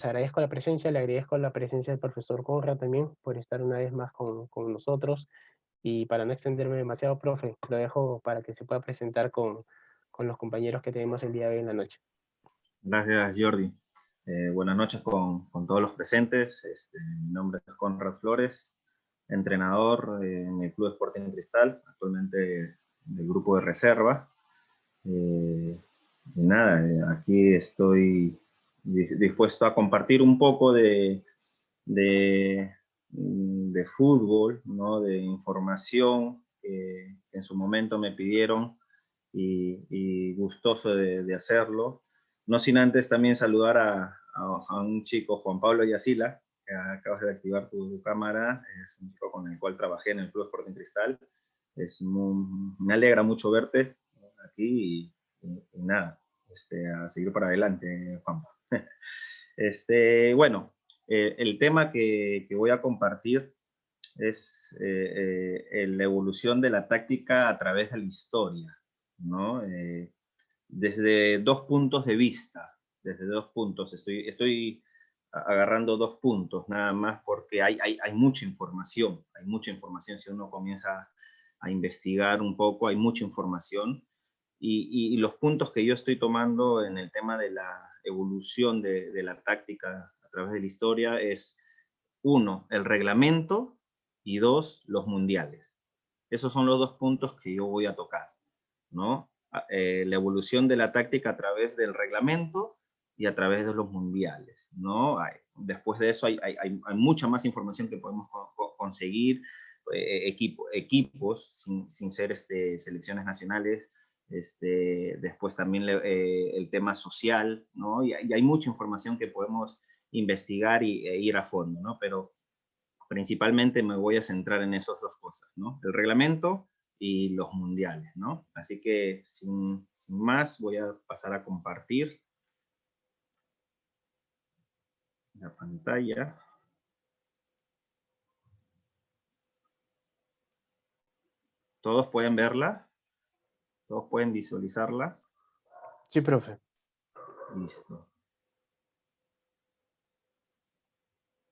agradezco la presencia, le agradezco la presencia del profesor Conrad también por estar una vez más con nosotros. Y para no extenderme demasiado, profe, lo dejo para que se pueda presentar con los compañeros que tenemos el día de hoy en la noche. Gracias, Jordi. Buenas noches con todos los presentes. Mi nombre es Conrad Flores, entrenador en el Club Sporting Cristal, actualmente del grupo de reserva. Y nada, aquí estoy dispuesto a compartir un poco de, de fútbol, ¿no? De información que en su momento me pidieron y gustoso de hacerlo. No sin antes también saludar a un chico, Juan Pablo Yacila, que acabas de activar tu cámara. Es un chico con el cual trabajé en el Club Sporting Cristal. Me alegra mucho verte aquí y nada, a seguir para adelante, Juan. Bueno, el tema que voy a compartir es la evolución de la táctica a través de la historia, ¿no? Desde dos puntos de vista, desde dos puntos. Estoy agarrando dos puntos nada más porque hay mucha información, si uno comienza a investigar un poco, hay mucha información. Y los puntos que yo estoy tomando en el tema de la evolución de la táctica a través de la historia es, uno, el reglamento, y dos, los mundiales. Esos son los dos puntos que yo voy a tocar, ¿no? La evolución de la táctica a través del reglamento y a través de los mundiales, ¿no? Después de eso hay mucha más información que podemos conseguir, equipos sin ser selecciones nacionales. Después también el tema social, ¿no? Y hay mucha información que podemos investigar e ir a fondo, ¿no? Pero principalmente me voy a centrar en esas dos cosas, ¿no? El reglamento y los mundiales, ¿no? Así que sin más voy a pasar a compartir la pantalla. ¿Todos pueden verla? ¿Todos pueden visualizarla? Sí, profe. Listo.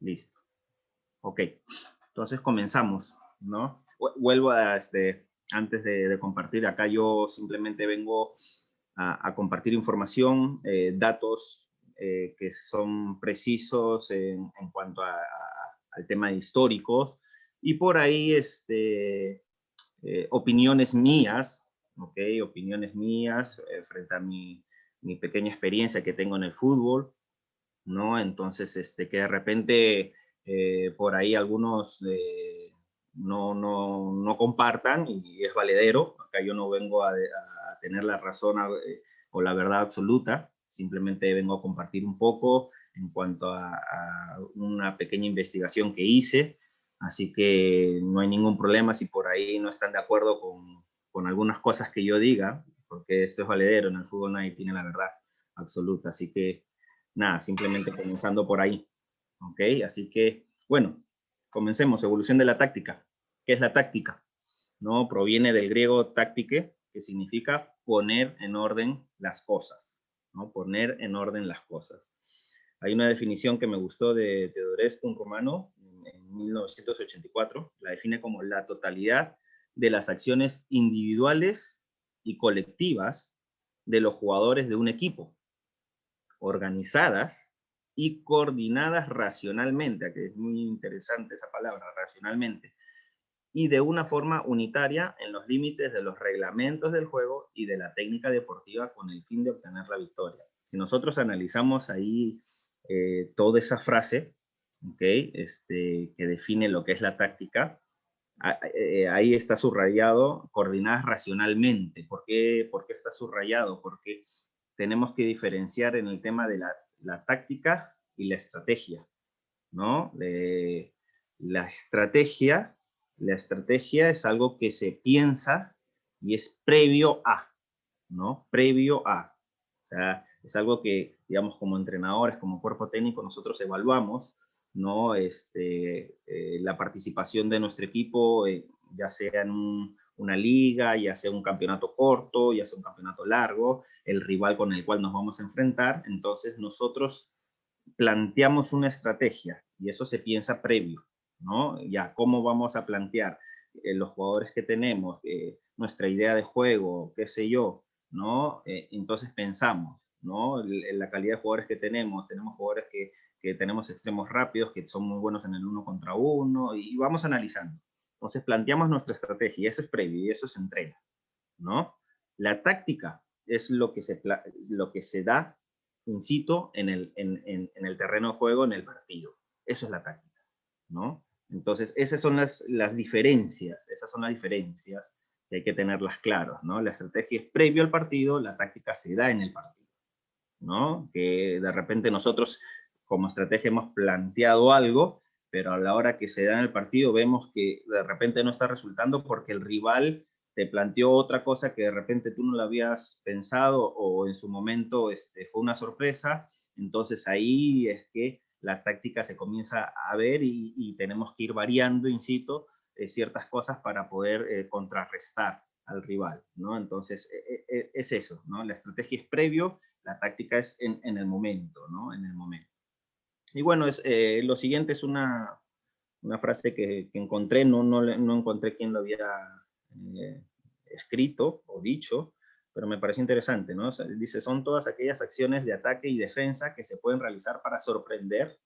Listo. Ok. Entonces comenzamos, ¿no? Vuelvo a, antes de compartir, acá yo simplemente vengo a compartir información, datos que son precisos en cuanto al tema de históricos, y por ahí opiniones mías, ¿ok? Opiniones mías frente a mi pequeña experiencia que tengo en el fútbol, ¿no? Entonces, que de repente por ahí algunos no compartan, y es valedero. Acá yo no vengo a tener la razón o la verdad absoluta, simplemente vengo a compartir un poco en cuanto a una pequeña investigación que hice, así que no hay ningún problema si por ahí no están de acuerdo con algunas cosas que yo diga, porque esto es valedero, en el fútbol nadie tiene la verdad absoluta, así que nada, simplemente comenzando por ahí, ¿ok? Así que, bueno, comencemos. Evolución de la táctica. ¿Qué es la táctica? ¿No? Proviene del griego táctique, que significa poner en orden las cosas, ¿no? Poner en orden las cosas. Hay una definición que me gustó de Teodorescu, un romano, en 1984, la define como la totalidad de las acciones individuales y colectivas de los jugadores de un equipo, organizadas y coordinadas racionalmente, que es muy interesante esa palabra, racionalmente, y de una forma unitaria en los límites de los reglamentos del juego y de la técnica deportiva con el fin de obtener la victoria. Si nosotros analizamos ahí toda esa frase, ¿okay? Que define lo que es la táctica, ahí está subrayado coordinadas racionalmente. ¿Por qué está subrayado? Porque tenemos que diferenciar en el tema de la táctica y la estrategia, ¿no? La estrategia es algo que se piensa y es previo a, ¿no? Previo a. O sea, es algo que, digamos, como entrenadores, como cuerpo técnico, nosotros evaluamos, ¿no? La participación de nuestro equipo, ya sea en una liga, ya sea un campeonato corto, ya sea un campeonato largo, el rival con el cual nos vamos a enfrentar. Entonces, nosotros planteamos una estrategia, y eso se piensa previo, ¿no? Ya, ¿cómo vamos a plantear los jugadores que tenemos, nuestra idea de juego, qué sé yo, ¿no? Entonces pensamos, ¿no? La calidad de jugadores que tenemos jugadores que tenemos extremos rápidos, que son muy buenos en el uno contra uno, y vamos analizando. Entonces planteamos nuestra estrategia, y eso es previo, y eso se entrena, ¿no? La táctica es lo que se da in situ en el terreno de juego, en el partido. Eso es la táctica, ¿no? Entonces, esas son las diferencias, que hay que tenerlas claras, ¿no? La estrategia es previo al partido, la táctica se da en el partido, ¿no? Que de repente nosotros como estrategia hemos planteado algo, pero a la hora que se da en el partido vemos que de repente no está resultando porque el rival te planteó otra cosa que de repente tú no la habías pensado o en su momento fue una sorpresa. Entonces ahí es que la táctica se comienza a ver y tenemos que ir variando in situ ciertas cosas para poder contrarrestar al rival, ¿no? Entonces es eso, ¿no? La estrategia es previo, la táctica es en el momento, ¿no? En el momento. Y bueno, lo siguiente es una frase que encontré, no encontré quién lo había eh, escrito o dicho, pero me parece interesante, ¿no? O sea, dice, son todas aquellas acciones de ataque y defensa que se pueden realizar para sorprender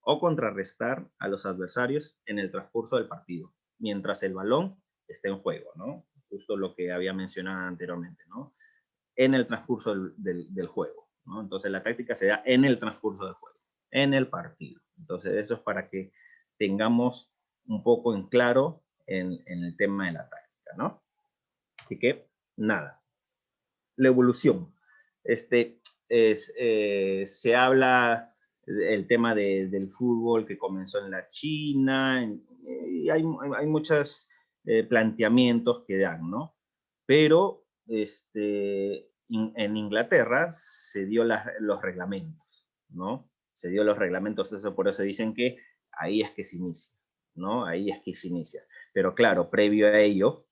o contrarrestar a los adversarios en el transcurso del partido, mientras el balón esté en juego, ¿no? Justo lo que había mencionado anteriormente, ¿no? En el transcurso del juego, ¿no? Entonces la táctica se da en el transcurso del juego, en el partido. Entonces eso es para que tengamos un poco en claro en el tema de la táctica, ¿no? Así que, nada. La evolución. Se habla el tema del fútbol que comenzó en la China, y hay muchos planteamientos que dan, ¿no? Pero en Inglaterra se dio los reglamentos, ¿no? Se dio los reglamentos, eso por eso dicen que ahí es que se inicia, ¿no? Ahí es que se inicia. Pero claro, previo a ello,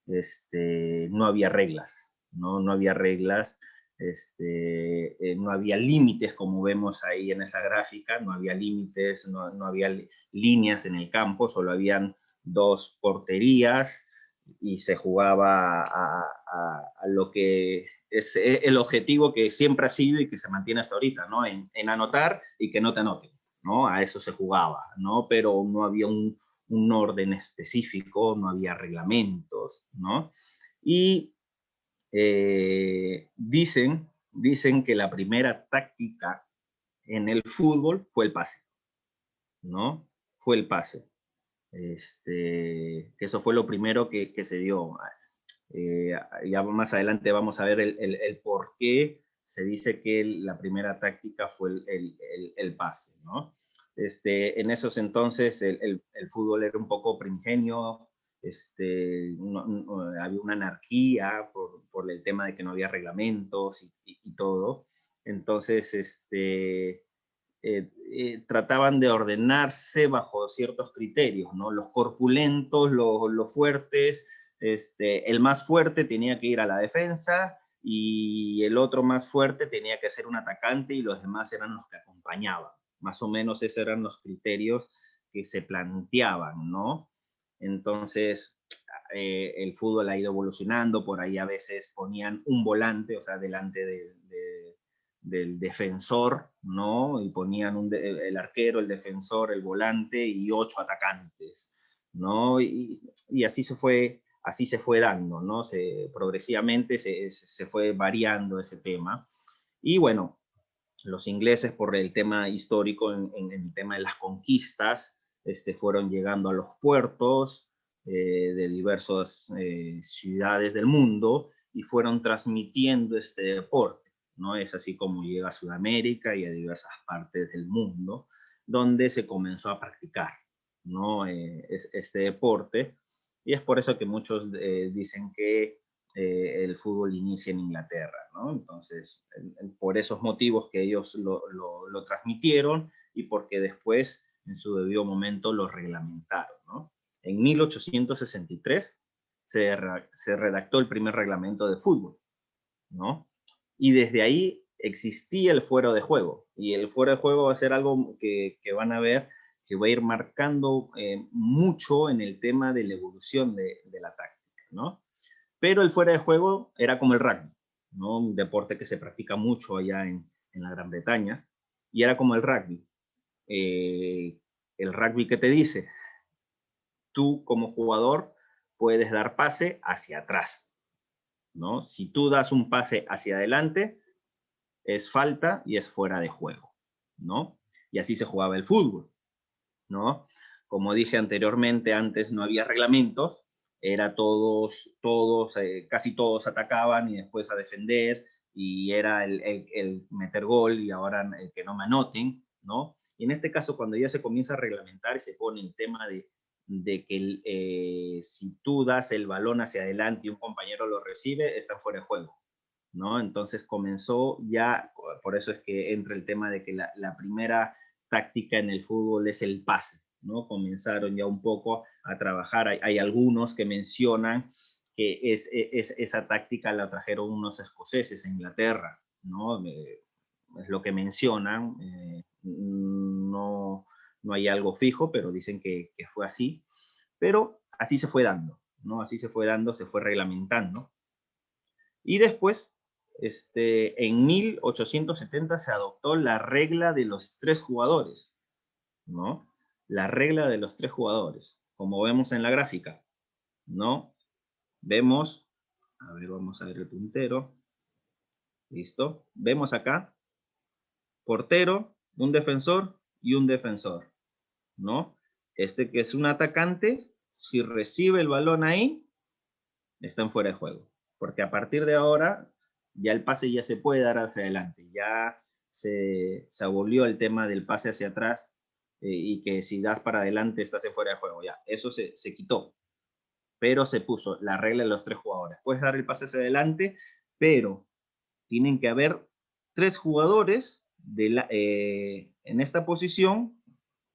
no había reglas, ¿no? No había reglas, no había límites como vemos ahí en esa gráfica, no había límites, no había líneas en el campo, solo habían dos porterías y se jugaba a lo que es el objetivo que siempre ha sido y que se mantiene hasta ahorita, ¿no? En anotar y que no te anoten, ¿no? A eso se jugaba, ¿no? Pero no había un orden específico, no había reglamentos, ¿no? Y dicen que la primera táctica en el fútbol fue el pase, ¿no? Fue el pase. Que eso fue lo primero que se dio. Eh, ya más adelante vamos a ver el por qué se dice que la primera táctica fue el pase, ¿no? En esos entonces el fútbol era un poco primigenio, había una anarquía por el tema de que no había reglamentos y todo. Entonces, trataban de ordenarse bajo ciertos criterios, ¿no? Los corpulentos, los fuertes, el más fuerte tenía que ir a la defensa y el otro más fuerte tenía que ser un atacante y los demás eran los que acompañaban. Más o menos esos eran los criterios que se planteaban, ¿no? Entonces, el fútbol ha ido evolucionando, por ahí a veces ponían un volante, o sea, delante del defensor, ¿no? Y ponían el arquero, el defensor, el volante y 8 atacantes, ¿no? Y así se fue dando, ¿no? Progresivamente se fue variando ese tema. Y bueno, los ingleses por el tema histórico, en el tema de las conquistas, fueron llegando a los puertos de diversas ciudades del mundo y fueron transmitiendo este deporte, ¿no? Es así como llega a Sudamérica y a diversas partes del mundo, donde se comenzó a practicar, ¿no? Este deporte. Y es por eso que muchos dicen que el fútbol inicia en Inglaterra, ¿no? Entonces, por esos motivos que ellos lo transmitieron y porque después, en su debido momento, lo reglamentaron, ¿no? En 1863 se redactó el primer reglamento de fútbol, ¿no? Y desde ahí existía el fuera de juego. Y el fuera de juego va a ser algo que van a ver que va a ir marcando mucho en el tema de la evolución de la táctica, ¿no? Pero el fuera de juego era como el rugby, ¿no? Un deporte que se practica mucho allá en la Gran Bretaña, y era como el rugby. El rugby que te dice, tú como jugador puedes dar pase hacia atrás, ¿no? Si tú das un pase hacia adelante, es falta y es fuera de juego, ¿no? Y así se jugaba el fútbol, ¿no? Como dije anteriormente, antes no había reglamentos, era casi todos atacaban y después a defender, y era el meter gol y ahora el que no me anoten, ¿no? Y en este caso, cuando ya se comienza a reglamentar y se pone el tema de que si tú das el balón hacia adelante y un compañero lo recibe, está fuera de juego, ¿no? Entonces comenzó ya, por eso es que entra el tema de que la primera táctica en el fútbol es el pase, ¿no? Comenzaron ya un poco a trabajar, hay algunos que mencionan que esa táctica la trajeron unos escoceses en Inglaterra, ¿no? Es lo que mencionan, no hay algo fijo, pero dicen que fue así, pero así se fue dando, ¿no? Así se fue dando, se fue reglamentando. Y después, en 1870 se adoptó la regla de los 3 jugadores, ¿no? La regla de los 3 jugadores, como vemos en la gráfica, ¿no? Vemos, a ver, vamos a ver el puntero, listo. Vemos acá, portero, un defensor y un defensor, ¿no? Este que es un atacante, si recibe el balón ahí, está en fuera de juego. Porque a partir de ahora, ya el pase ya se puede dar hacia adelante. Ya se abolió el tema del pase hacia atrás y que si das para adelante estás en fuera de juego. Ya, eso se quitó. Pero se puso la regla de los 3 jugadores. Puedes dar el pase hacia adelante, pero tienen que haber 3 jugadores en esta posición,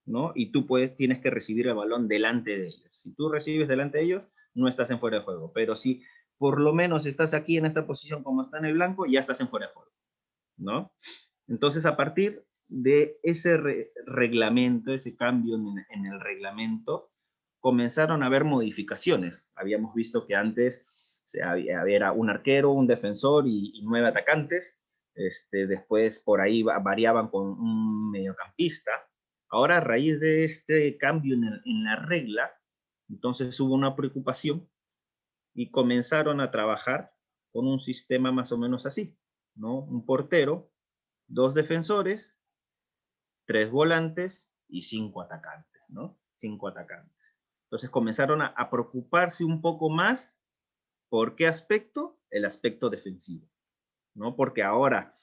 ¿no? Y tú tienes que recibir el balón delante de ellos. Si tú recibes delante de ellos, no estás en fuera de juego. Pero si por lo menos estás aquí en esta posición como está en el blanco, ya estás en fuera de juego, ¿no? Entonces, a partir de ese reglamento, ese cambio en el reglamento, comenzaron a haber modificaciones. Habíamos visto que antes había un arquero, un defensor y 9 atacantes. Después por ahí variaban con un mediocampista. Ahora, a raíz de este cambio en la regla, entonces hubo una preocupación y comenzaron a trabajar con un sistema más o menos así, ¿no? Un portero, 2 defensores, 3 volantes y 5 atacantes, ¿no? 5 atacantes. Entonces comenzaron a preocuparse un poco más. ¿Por qué aspecto? El aspecto defensivo, ¿no? Porque ahora,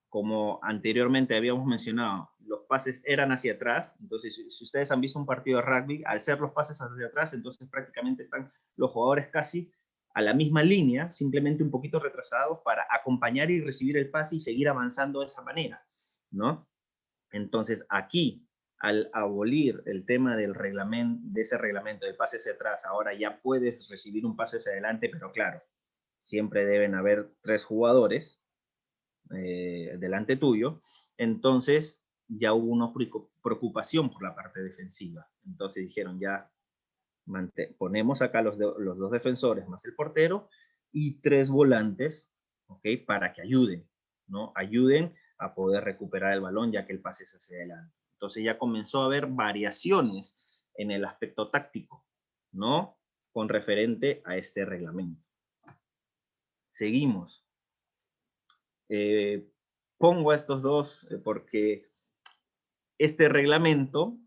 como anteriormente habíamos mencionado, los pases eran hacia atrás. Entonces, si ustedes han visto un partido de rugby, al ser los pases hacia atrás, entonces prácticamente están los jugadores casi a la misma línea, simplemente un poquito retrasados para acompañar y recibir el pase y seguir avanzando de esa manera, ¿no? Entonces, aquí, al abolir el tema del reglamento, de ese reglamento de pase hacia atrás, ahora ya puedes recibir un pase hacia adelante, pero claro, siempre deben haber 3 jugadores delante tuyo. Entonces, ya hubo una preocupación por la parte defensiva. Entonces dijeron, ya ponemos acá los 2 defensores más el portero y 3 volantes, ¿ok? Para que ayuden, ¿no? Ayuden a poder recuperar el balón ya que el pase es hacia adelante. Entonces ya comenzó a haber variaciones en el aspecto táctico, ¿no? Con referente a este reglamento. Seguimos. Pongo a estos dos porque este reglamento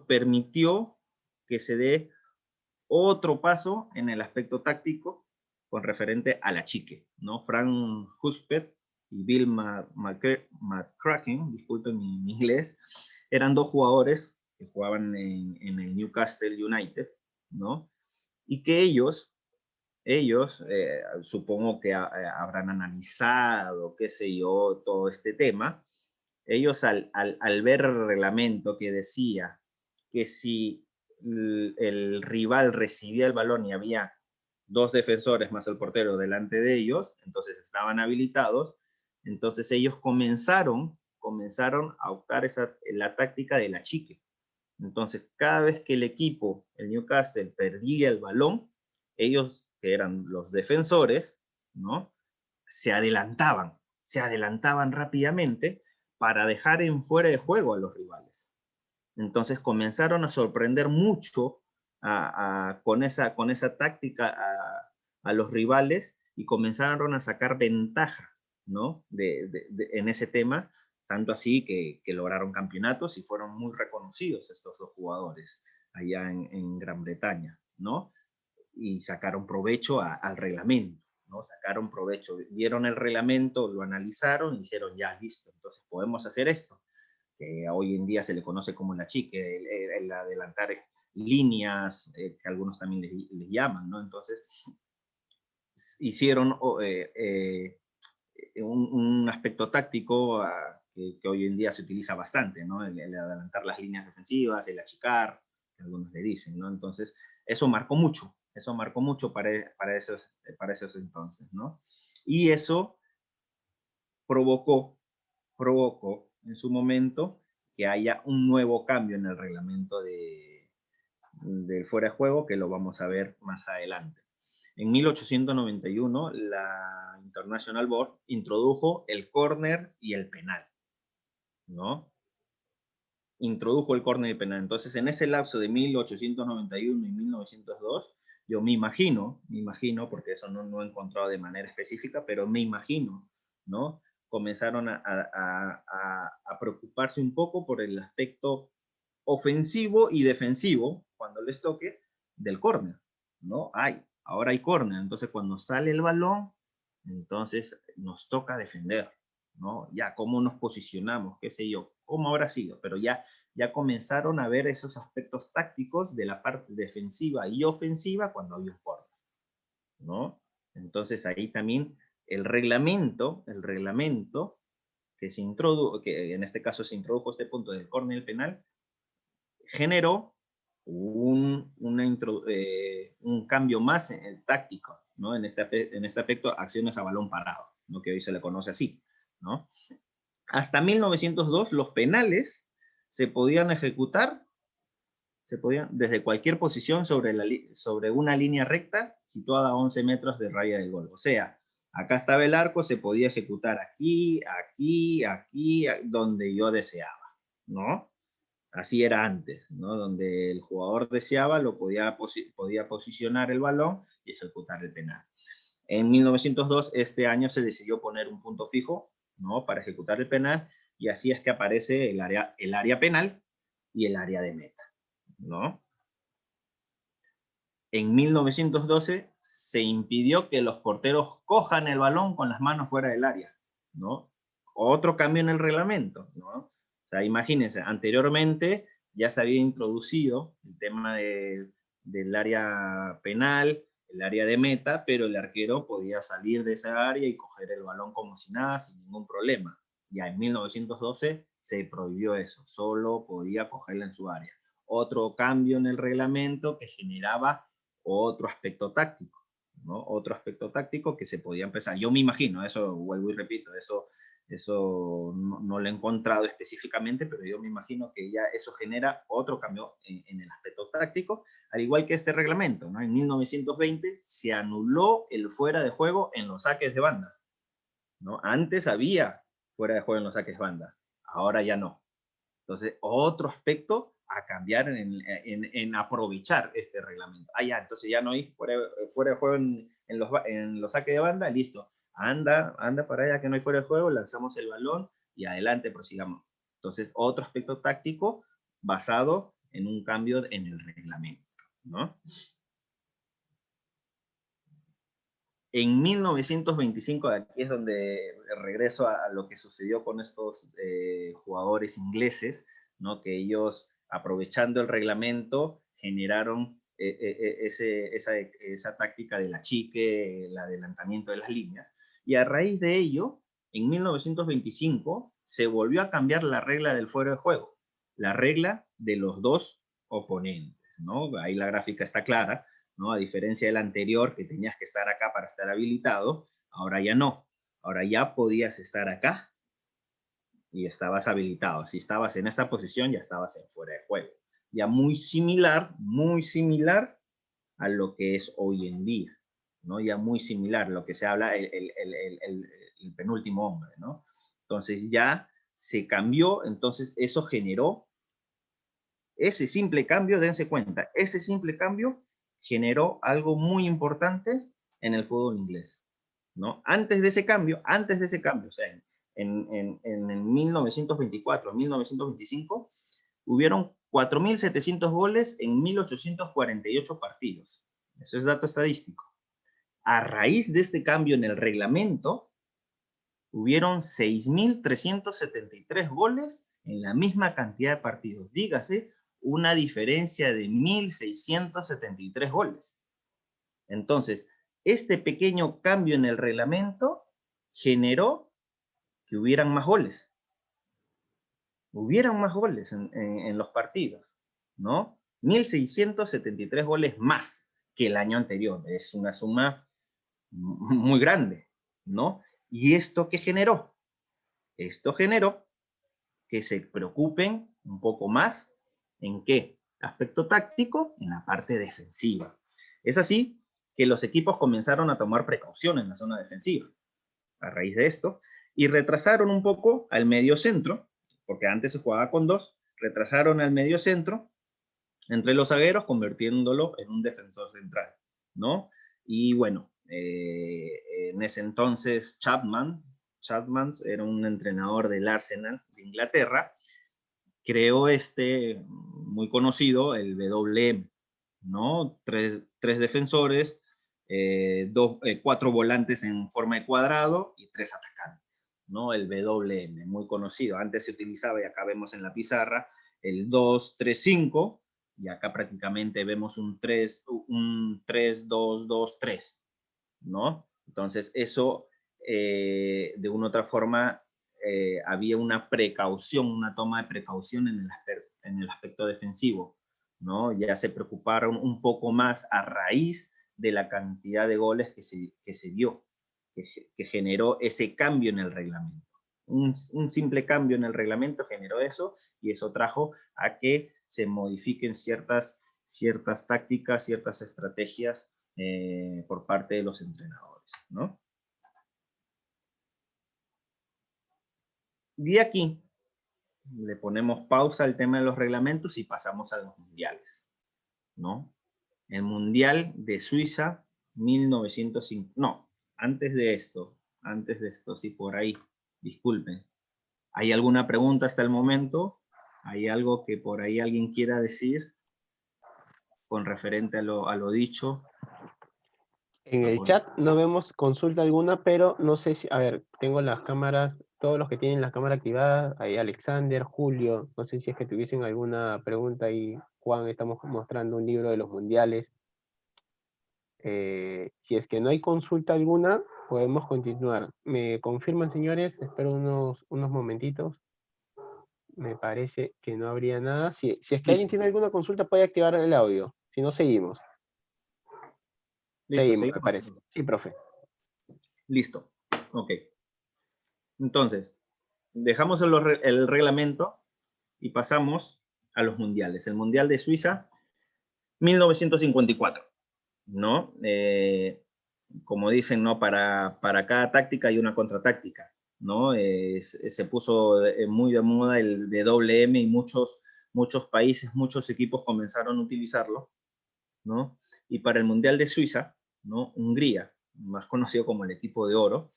permitió que se dé otro paso en el aspecto táctico con referente a la chique, ¿no? Frank Huspedt y Bill McCracken, disculpen mi inglés, eran 2 jugadores que jugaban en el Newcastle United, ¿no? Y que ellos supongo que habrán analizado, qué sé yo, todo este tema. Ellos al ver el reglamento que decía que si el rival recibía el balón y había 2 defensores más el portero delante de ellos, entonces estaban habilitados, entonces ellos comenzaron a optar la táctica de la chique. Entonces, cada vez que el equipo, el Newcastle, perdía el balón, ellos, que eran los defensores, ¿no? Se adelantaban rápidamente para dejar en fuera de juego a los rivales. Entonces comenzaron a sorprender mucho con esa táctica a los rivales y comenzaron a sacar ventaja, ¿no? En ese tema, tanto así que lograron campeonatos y fueron muy reconocidos estos dos jugadores allá en Gran Bretaña, ¿no? Y sacaron provecho al reglamento, ¿no? Sacaron provecho, vieron el reglamento, lo analizaron y dijeron, ya, listo, entonces podemos hacer esto, que hoy en día se le conoce como la chique, el adelantar líneas, que algunos también les llaman, ¿no? Entonces, hicieron un aspecto táctico que hoy en día se utiliza bastante, ¿no? El adelantar las líneas defensivas, el achicar, que algunos le dicen, ¿no? Entonces, eso marcó mucho para esos entonces, ¿no? Y eso provocó en su momento que haya un nuevo cambio en el reglamento del fuera de juego, que lo vamos a ver más adelante. En 1891, la International Board introdujo el córner y el penal, ¿no? Introdujo el córner y el penal. Entonces, en ese lapso de 1891 y 1902, yo me imagino, porque eso no he encontrado de manera específica, pero me imagino, ¿no? Comenzaron a preocuparse un poco por el aspecto ofensivo y defensivo, cuando les toque, del córner, ¿no? Ahora hay córner, entonces cuando sale el balón, entonces nos toca defender, ¿no? Ya, ¿cómo nos posicionamos? ¿Qué sé yo? ¿Cómo habrá sido? Pero ya comenzaron a ver esos aspectos tácticos de la parte defensiva y ofensiva cuando había un córner, ¿no? Entonces ahí también el reglamento que en este caso se introdujo este punto del córner penal, generó un cambio más táctico, ¿no? En este aspecto, acciones a balón parado, ¿no? Que hoy se le conoce así, ¿no? Hasta 1902 los penales se podían ejecutar desde cualquier posición sobre una línea recta situada a 11 metros de raya del gol. O sea, acá estaba el arco, se podía ejecutar aquí, donde yo deseaba, ¿no? Así era antes, ¿no? Donde el jugador deseaba, podía posicionar el balón y ejecutar el penal. En 1902, este año, se decidió poner un punto fijo, ¿no? Para ejecutar el penal, y así es que aparece el área penal y el área de meta, ¿no? En 1912 se impidió que los porteros cojan el balón con las manos fuera del área, ¿no? Otro cambio en el reglamento, ¿no? O sea, imagínense, anteriormente ya se había introducido el tema del área penal, el área de meta, pero el arquero podía salir de esa área y coger el balón como si nada, sin ningún problema. Ya en 1912 se prohibió eso, solo podía cogerla en su área. Otro cambio en el reglamento que generaba otro aspecto táctico, ¿no? Otro aspecto táctico que se podía empezar. Yo me imagino, eso vuelvo y repito, eso no lo he encontrado específicamente, pero yo me imagino que ya eso genera otro cambio en el aspecto táctico, al igual que este reglamento, ¿no? En 1920 se anuló el fuera de juego en los saques de banda, ¿no? Antes había fuera de juego en los saques de banda, ahora ya no. Entonces, otro aspecto a cambiar en aprovechar este reglamento. Ya, entonces ya no hay fuera de juego en los saques de banda, listo. Anda para allá que no hay fuera de juego, lanzamos el balón y adelante, prosigamos. Entonces, otro aspecto táctico basado en un cambio en el reglamento, ¿no? En 1925, aquí es donde regreso a lo que sucedió con estos jugadores ingleses, ¿no? Que ellos, aprovechando el reglamento, generaron esa táctica de la chique, el adelantamiento de las líneas. Y a raíz de ello, en 1925, se volvió a cambiar la regla del fuera de juego, la regla de los dos oponentes, ¿no? Ahí la gráfica está clara, ¿no? A diferencia del anterior, que tenías que estar acá para estar habilitado, ahora ya no. Ahora ya podías estar acá y estabas habilitado. Si estabas en esta posición, ya estabas en fuera de juego. Ya muy similar a lo que es hoy en día, ¿no? Ya muy similar, lo que se habla el penúltimo hombre, ¿no? Entonces ya se cambió, entonces eso generó, ese simple cambio, dense cuenta, ese simple cambio generó algo muy importante en el fútbol inglés, ¿no? Antes de ese cambio, o sea, en 1924, 1925, hubieron 4.700 goles en 1.848 partidos. Eso es dato estadístico. A raíz de este cambio en el reglamento, hubieron 6.373 goles en la misma cantidad de partidos. Dígase, una diferencia de 1.673 goles. Entonces, este pequeño cambio en el reglamento generó que hubieran más goles. Hubieran más goles en los partidos, ¿no? 1.673 goles más que el año anterior. Es una suma muy grande, ¿no? ¿Y esto qué generó? Esto generó que se preocupen un poco más en qué aspecto táctico, en la parte defensiva. Es así que los equipos comenzaron a tomar precaución en la zona defensiva a raíz de esto y retrasaron un poco al medio centro, porque antes se jugaba con dos, retrasaron al medio centro entre los zagueros convirtiéndolo en un defensor central, ¿no? Y bueno, en ese entonces Chapman era un entrenador del Arsenal de Inglaterra, creó muy conocido, el WM, ¿no? Tres defensores, cuatro volantes en forma de cuadrado y tres atacantes, ¿no? El WM, muy conocido. Antes se utilizaba, y acá vemos en la pizarra, el 2-3-5, y acá prácticamente vemos un 3-2-2-3, ¿no? Entonces eso, de una u otra forma, había una precaución, una toma de precaución en el aspecto defensivo, ¿no? Ya se preocuparon un poco más a raíz de la cantidad de goles que se dio, que generó ese cambio en el reglamento. Un simple cambio en el reglamento generó eso, y eso trajo a que se modifiquen ciertas tácticas, ciertas estrategias por parte de los entrenadores, ¿no? De aquí le ponemos pausa al tema de los reglamentos y pasamos a los mundiales, ¿no? El Mundial de Suiza, 1905, no, antes de esto, sí, por ahí, disculpen. ¿Hay alguna pregunta hasta el momento? ¿Hay algo que por ahí alguien quiera decir con referente a lo dicho? En el chat no vemos consulta alguna, pero no sé si, a ver, tengo las cámaras, todos los que tienen la cámara activada, ahí Alexander, Julio, no sé si es que tuviesen alguna pregunta ahí, Juan, estamos mostrando un libro de los mundiales. Si es que no hay consulta alguna, podemos continuar. ¿Me confirman, señores? Espero unos momentitos. Me parece que no habría nada. Si es que alguien Listo, tiene alguna consulta, puede activar el audio. Si no, seguimos. listo, Seguimos, me seguimos. parece. Sí, profe. Listo, ok. Entonces, dejamos el reglamento y pasamos a los mundiales. El Mundial de Suiza, 1954, ¿no? Como dicen, ¿no? Para cada táctica hay una contratáctica, ¿no? Se puso muy de moda el WM y muchos países, muchos equipos comenzaron a utilizarlo, ¿no? Y para el Mundial de Suiza, ¿no? Hungría, más conocido como el equipo de oro,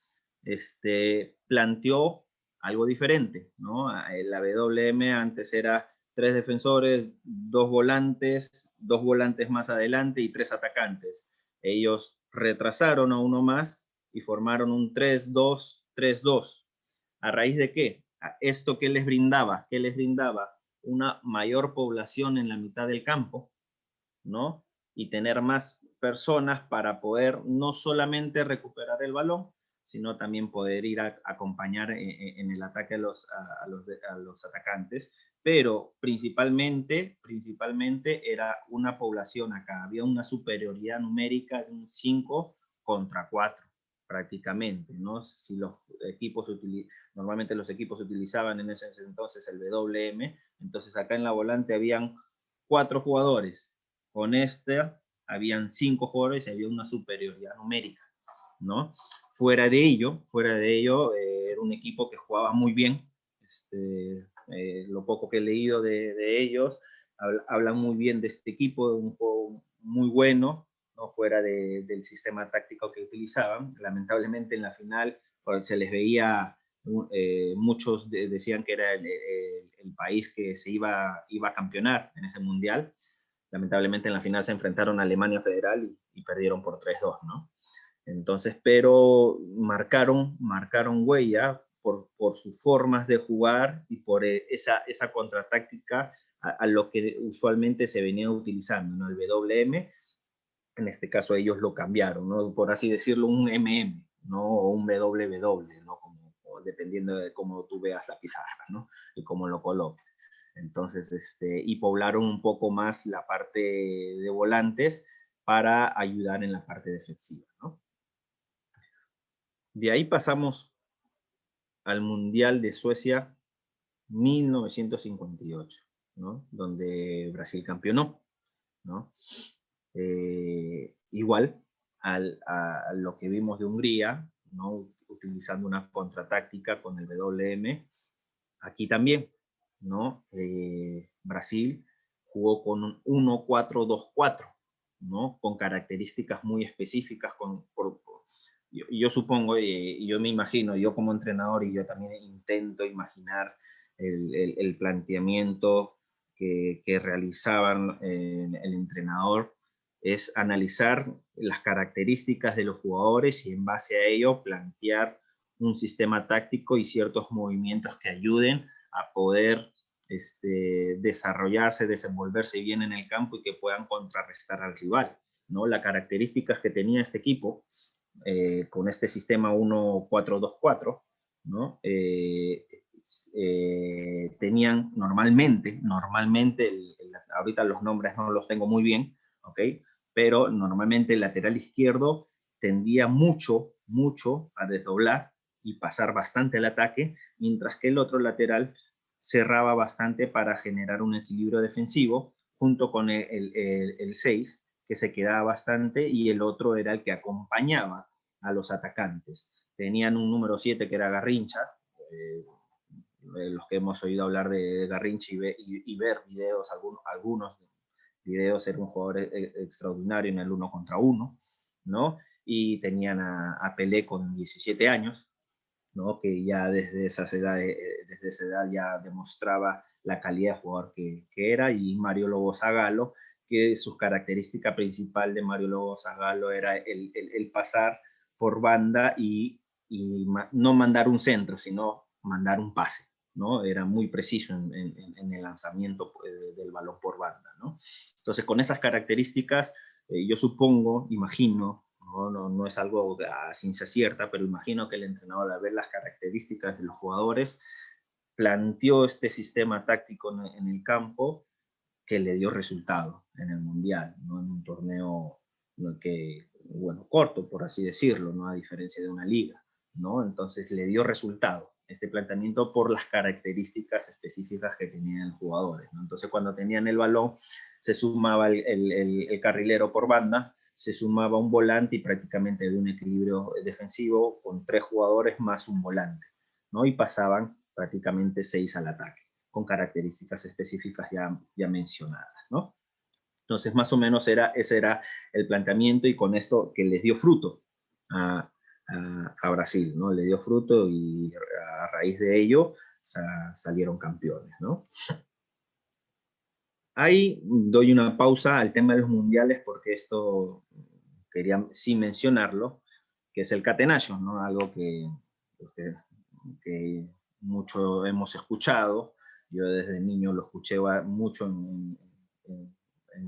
planteó algo diferente, ¿no? La WM antes era tres defensores, dos volantes más adelante y tres atacantes. Ellos retrasaron a uno más y formaron un 3-2-3-2. ¿A raíz de qué? ¿Esto qué les brindaba? ¿Qué les brindaba? Una mayor población en la mitad del campo, ¿no? Y tener más personas para poder no solamente recuperar el balón, sino también poder ir a acompañar en el ataque a los atacantes, pero principalmente era una población acá, había una superioridad numérica de un 5 contra 4 prácticamente, ¿no? Si los equipos normalmente los equipos utilizaban en ese entonces el WM, entonces acá en la volante habían 4 jugadores, con habían 5 jugadores y había una superioridad numérica, ¿no? Fuera de ello, era un equipo que jugaba muy bien. Lo poco que he leído de ellos, hablan muy bien de este equipo, de un juego muy bueno, ¿no? Fuera del sistema táctico que utilizaban. Lamentablemente en la final se les veía, muchos decían que era el país que se iba a campeonar en ese mundial. Lamentablemente en la final se enfrentaron a Alemania Federal y perdieron por 3-2, ¿no? Entonces, pero marcaron huella por sus formas de jugar y por esa contratáctica a lo que usualmente se venía utilizando, ¿no? El WM, en este caso ellos lo cambiaron, ¿no? Por así decirlo, un MM, ¿no? O un WW, ¿no? Dependiendo de cómo tú veas la pizarra, ¿no? Y cómo lo coloques. Entonces, y poblaron un poco más la parte de volantes para ayudar en la parte defensiva, ¿no? De ahí pasamos al Mundial de Suecia 1958, ¿no? Donde Brasil campeonó, ¿no? Igual a lo que vimos de Hungría, ¿no? Utilizando una contratáctica con el WM, aquí también, ¿no? Brasil jugó con un 1-4-2-4, ¿no? Con características muy específicas, yo supongo, y yo me imagino, yo como entrenador, y yo también intento imaginar el planteamiento que realizaban el entrenador, es analizar las características de los jugadores y en base a ello plantear un sistema táctico y ciertos movimientos que ayuden a poder desarrollarse, desenvolverse bien en el campo y que puedan contrarrestar al rival, ¿no? Las características que tenía este equipo con este sistema 1-4-2-4, ¿no? Tenían normalmente, ahorita los nombres no los tengo muy bien, ¿ok? Pero normalmente el lateral izquierdo tendía mucho a desdoblar y pasar bastante al ataque, mientras que el otro lateral cerraba bastante para generar un equilibrio defensivo, junto con el 6, que se quedaba bastante, y el otro era el que acompañaba a los atacantes. Tenían un número 7 que era Garrincha, los que hemos oído hablar de Garrincha y ver videos, algunos videos, era un jugador extraordinario en el 1 contra 1, ¿no? Y tenían a Pelé con 17 años, ¿no? Que ya desde esa edad ya demostraba la calidad de jugador que era, y Mario Lobo Zagallo, que su característica principal de Mario Lobo Zagallo era el pasar por banda y no mandar un centro, sino mandar un pase, ¿no? Era muy preciso en el lanzamiento del balón por banda, ¿no? Entonces, con esas características, yo supongo, imagino, no es algo a ciencia cierta, pero imagino que el entrenador, al ver las características de los jugadores, planteó este sistema táctico en el campo que le dio resultado en el Mundial, ¿no? En un torneo que, bueno, corto, por así decirlo, ¿no? A diferencia de una liga, ¿no? Entonces le dio resultado este planteamiento por las características específicas que tenían los jugadores, ¿no? Entonces cuando tenían el balón, se sumaba el carrilero por banda, se sumaba un volante y prácticamente había un equilibrio defensivo con 3 jugadores más un volante, ¿no? Y pasaban prácticamente 6 al ataque, con características específicas ya mencionadas, ¿no? Entonces, más o menos ese era el planteamiento, y con esto que les dio fruto a Brasil, ¿no? Le dio fruto y a raíz de ello salieron campeones, ¿no? Ahí doy una pausa al tema de los mundiales porque esto quería sí mencionarlo, que es el catenaccio, ¿no? Algo que mucho hemos escuchado. Yo desde niño lo escuché mucho en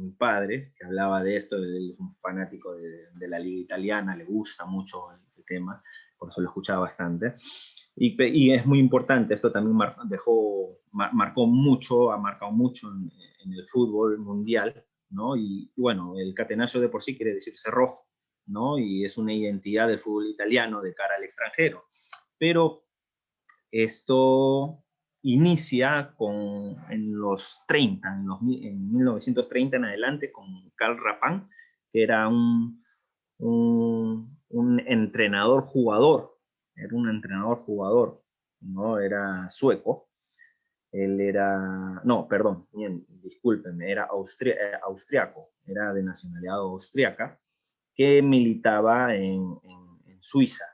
mi padre, que hablaba de esto, él es un fanático de la liga italiana, le gusta mucho el tema, por eso lo escuchaba bastante. Y es muy importante, esto también marcó mucho, ha marcado mucho en el fútbol mundial, ¿no? Y bueno, el catenaccio de por sí quiere decir cerrojo, ¿no? Y es una identidad del fútbol italiano de cara al extranjero. Pero esto inicia en los 30, en 1930 en adelante, con Karl Rappan, que era un entrenador-jugador, era un entrenador-jugador, ¿no? Era sueco, él era, no, perdón, bien, discúlpenme, era austriaco, era de nacionalidad austriaca, que militaba en Suiza,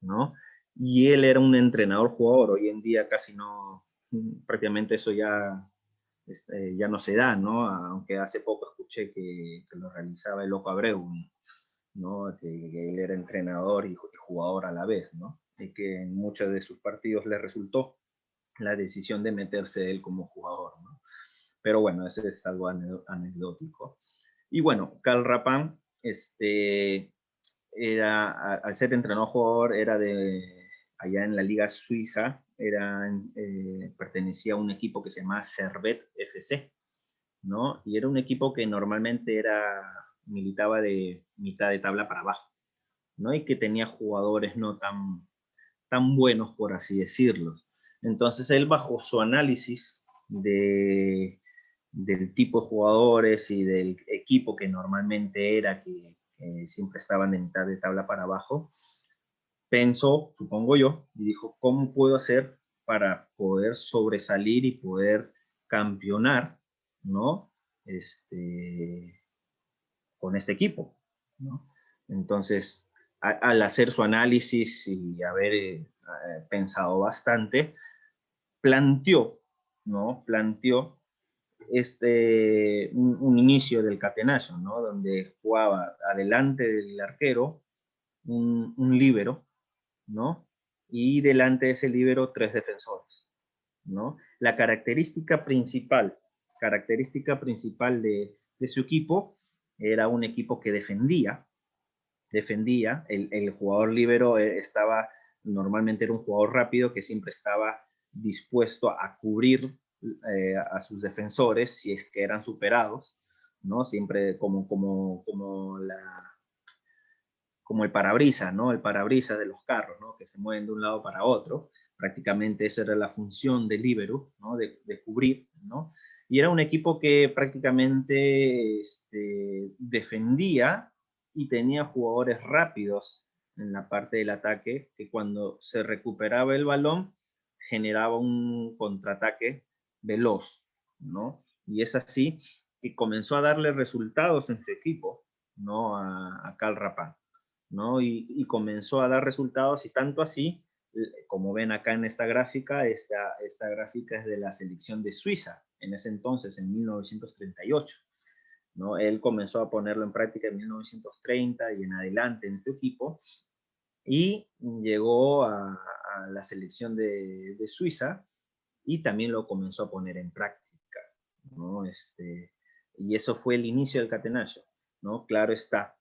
¿no? Y él era un entrenador-jugador, hoy en día casi no, prácticamente eso ya no se da, ¿no? Aunque hace poco escuché que lo realizaba el Loco Abreu, ¿no? Que él era entrenador y jugador a la vez, ¿no? Y que en muchos de sus partidos le resultó la decisión de meterse él como jugador, ¿no? Pero bueno, ese es algo anecdótico. Y bueno, Karl Rappan, al ser entrenador jugador, era allá en la liga suiza, pertenecía a un equipo que se llama Servette FC, ¿no? Y era un equipo que normalmente militaba de mitad de tabla para abajo, ¿no? Y que tenía jugadores no tan buenos, por así decirlo. Entonces él, bajo su análisis del tipo de jugadores y del equipo que normalmente era, que siempre estaban de mitad de tabla para abajo, pensó, supongo yo, y dijo, ¿cómo puedo hacer para poder sobresalir y poder campeonar, ¿no? Con este equipo, ¿no? Entonces, al hacer su análisis y haber pensado bastante, planteó, ¿no? Planteó un inicio del catenaccio, ¿no? Donde jugaba adelante del arquero un líbero, ¿no? Y delante de ese líbero 3 defensores, ¿no? La característica principal de su equipo era un equipo que defendía, el jugador líbero normalmente era un jugador rápido que siempre estaba dispuesto a cubrir a sus defensores si es que eran superados, ¿no? Siempre como el parabrisas, ¿no? El parabrisas de los carros, ¿no? Que se mueven de un lado para otro. Prácticamente esa era la función del líbero, ¿no? De cubrir, ¿no? Y era un equipo que prácticamente defendía y tenía jugadores rápidos en la parte del ataque, que cuando se recuperaba el balón generaba un contraataque veloz, ¿no? Y es así que comenzó a darle resultados en su equipo, ¿no? A Karl Rappan, ¿no? Y comenzó a dar resultados, y tanto así, como ven acá en esta gráfica, esta gráfica es de la selección de Suiza, en ese entonces, en 1938, ¿no? Él comenzó a ponerlo en práctica en 1930 y en adelante en su equipo, y llegó a la selección de Suiza, y también lo comenzó a poner en práctica, ¿no? Y eso fue el inicio del catenaccio, ¿no? Claro está,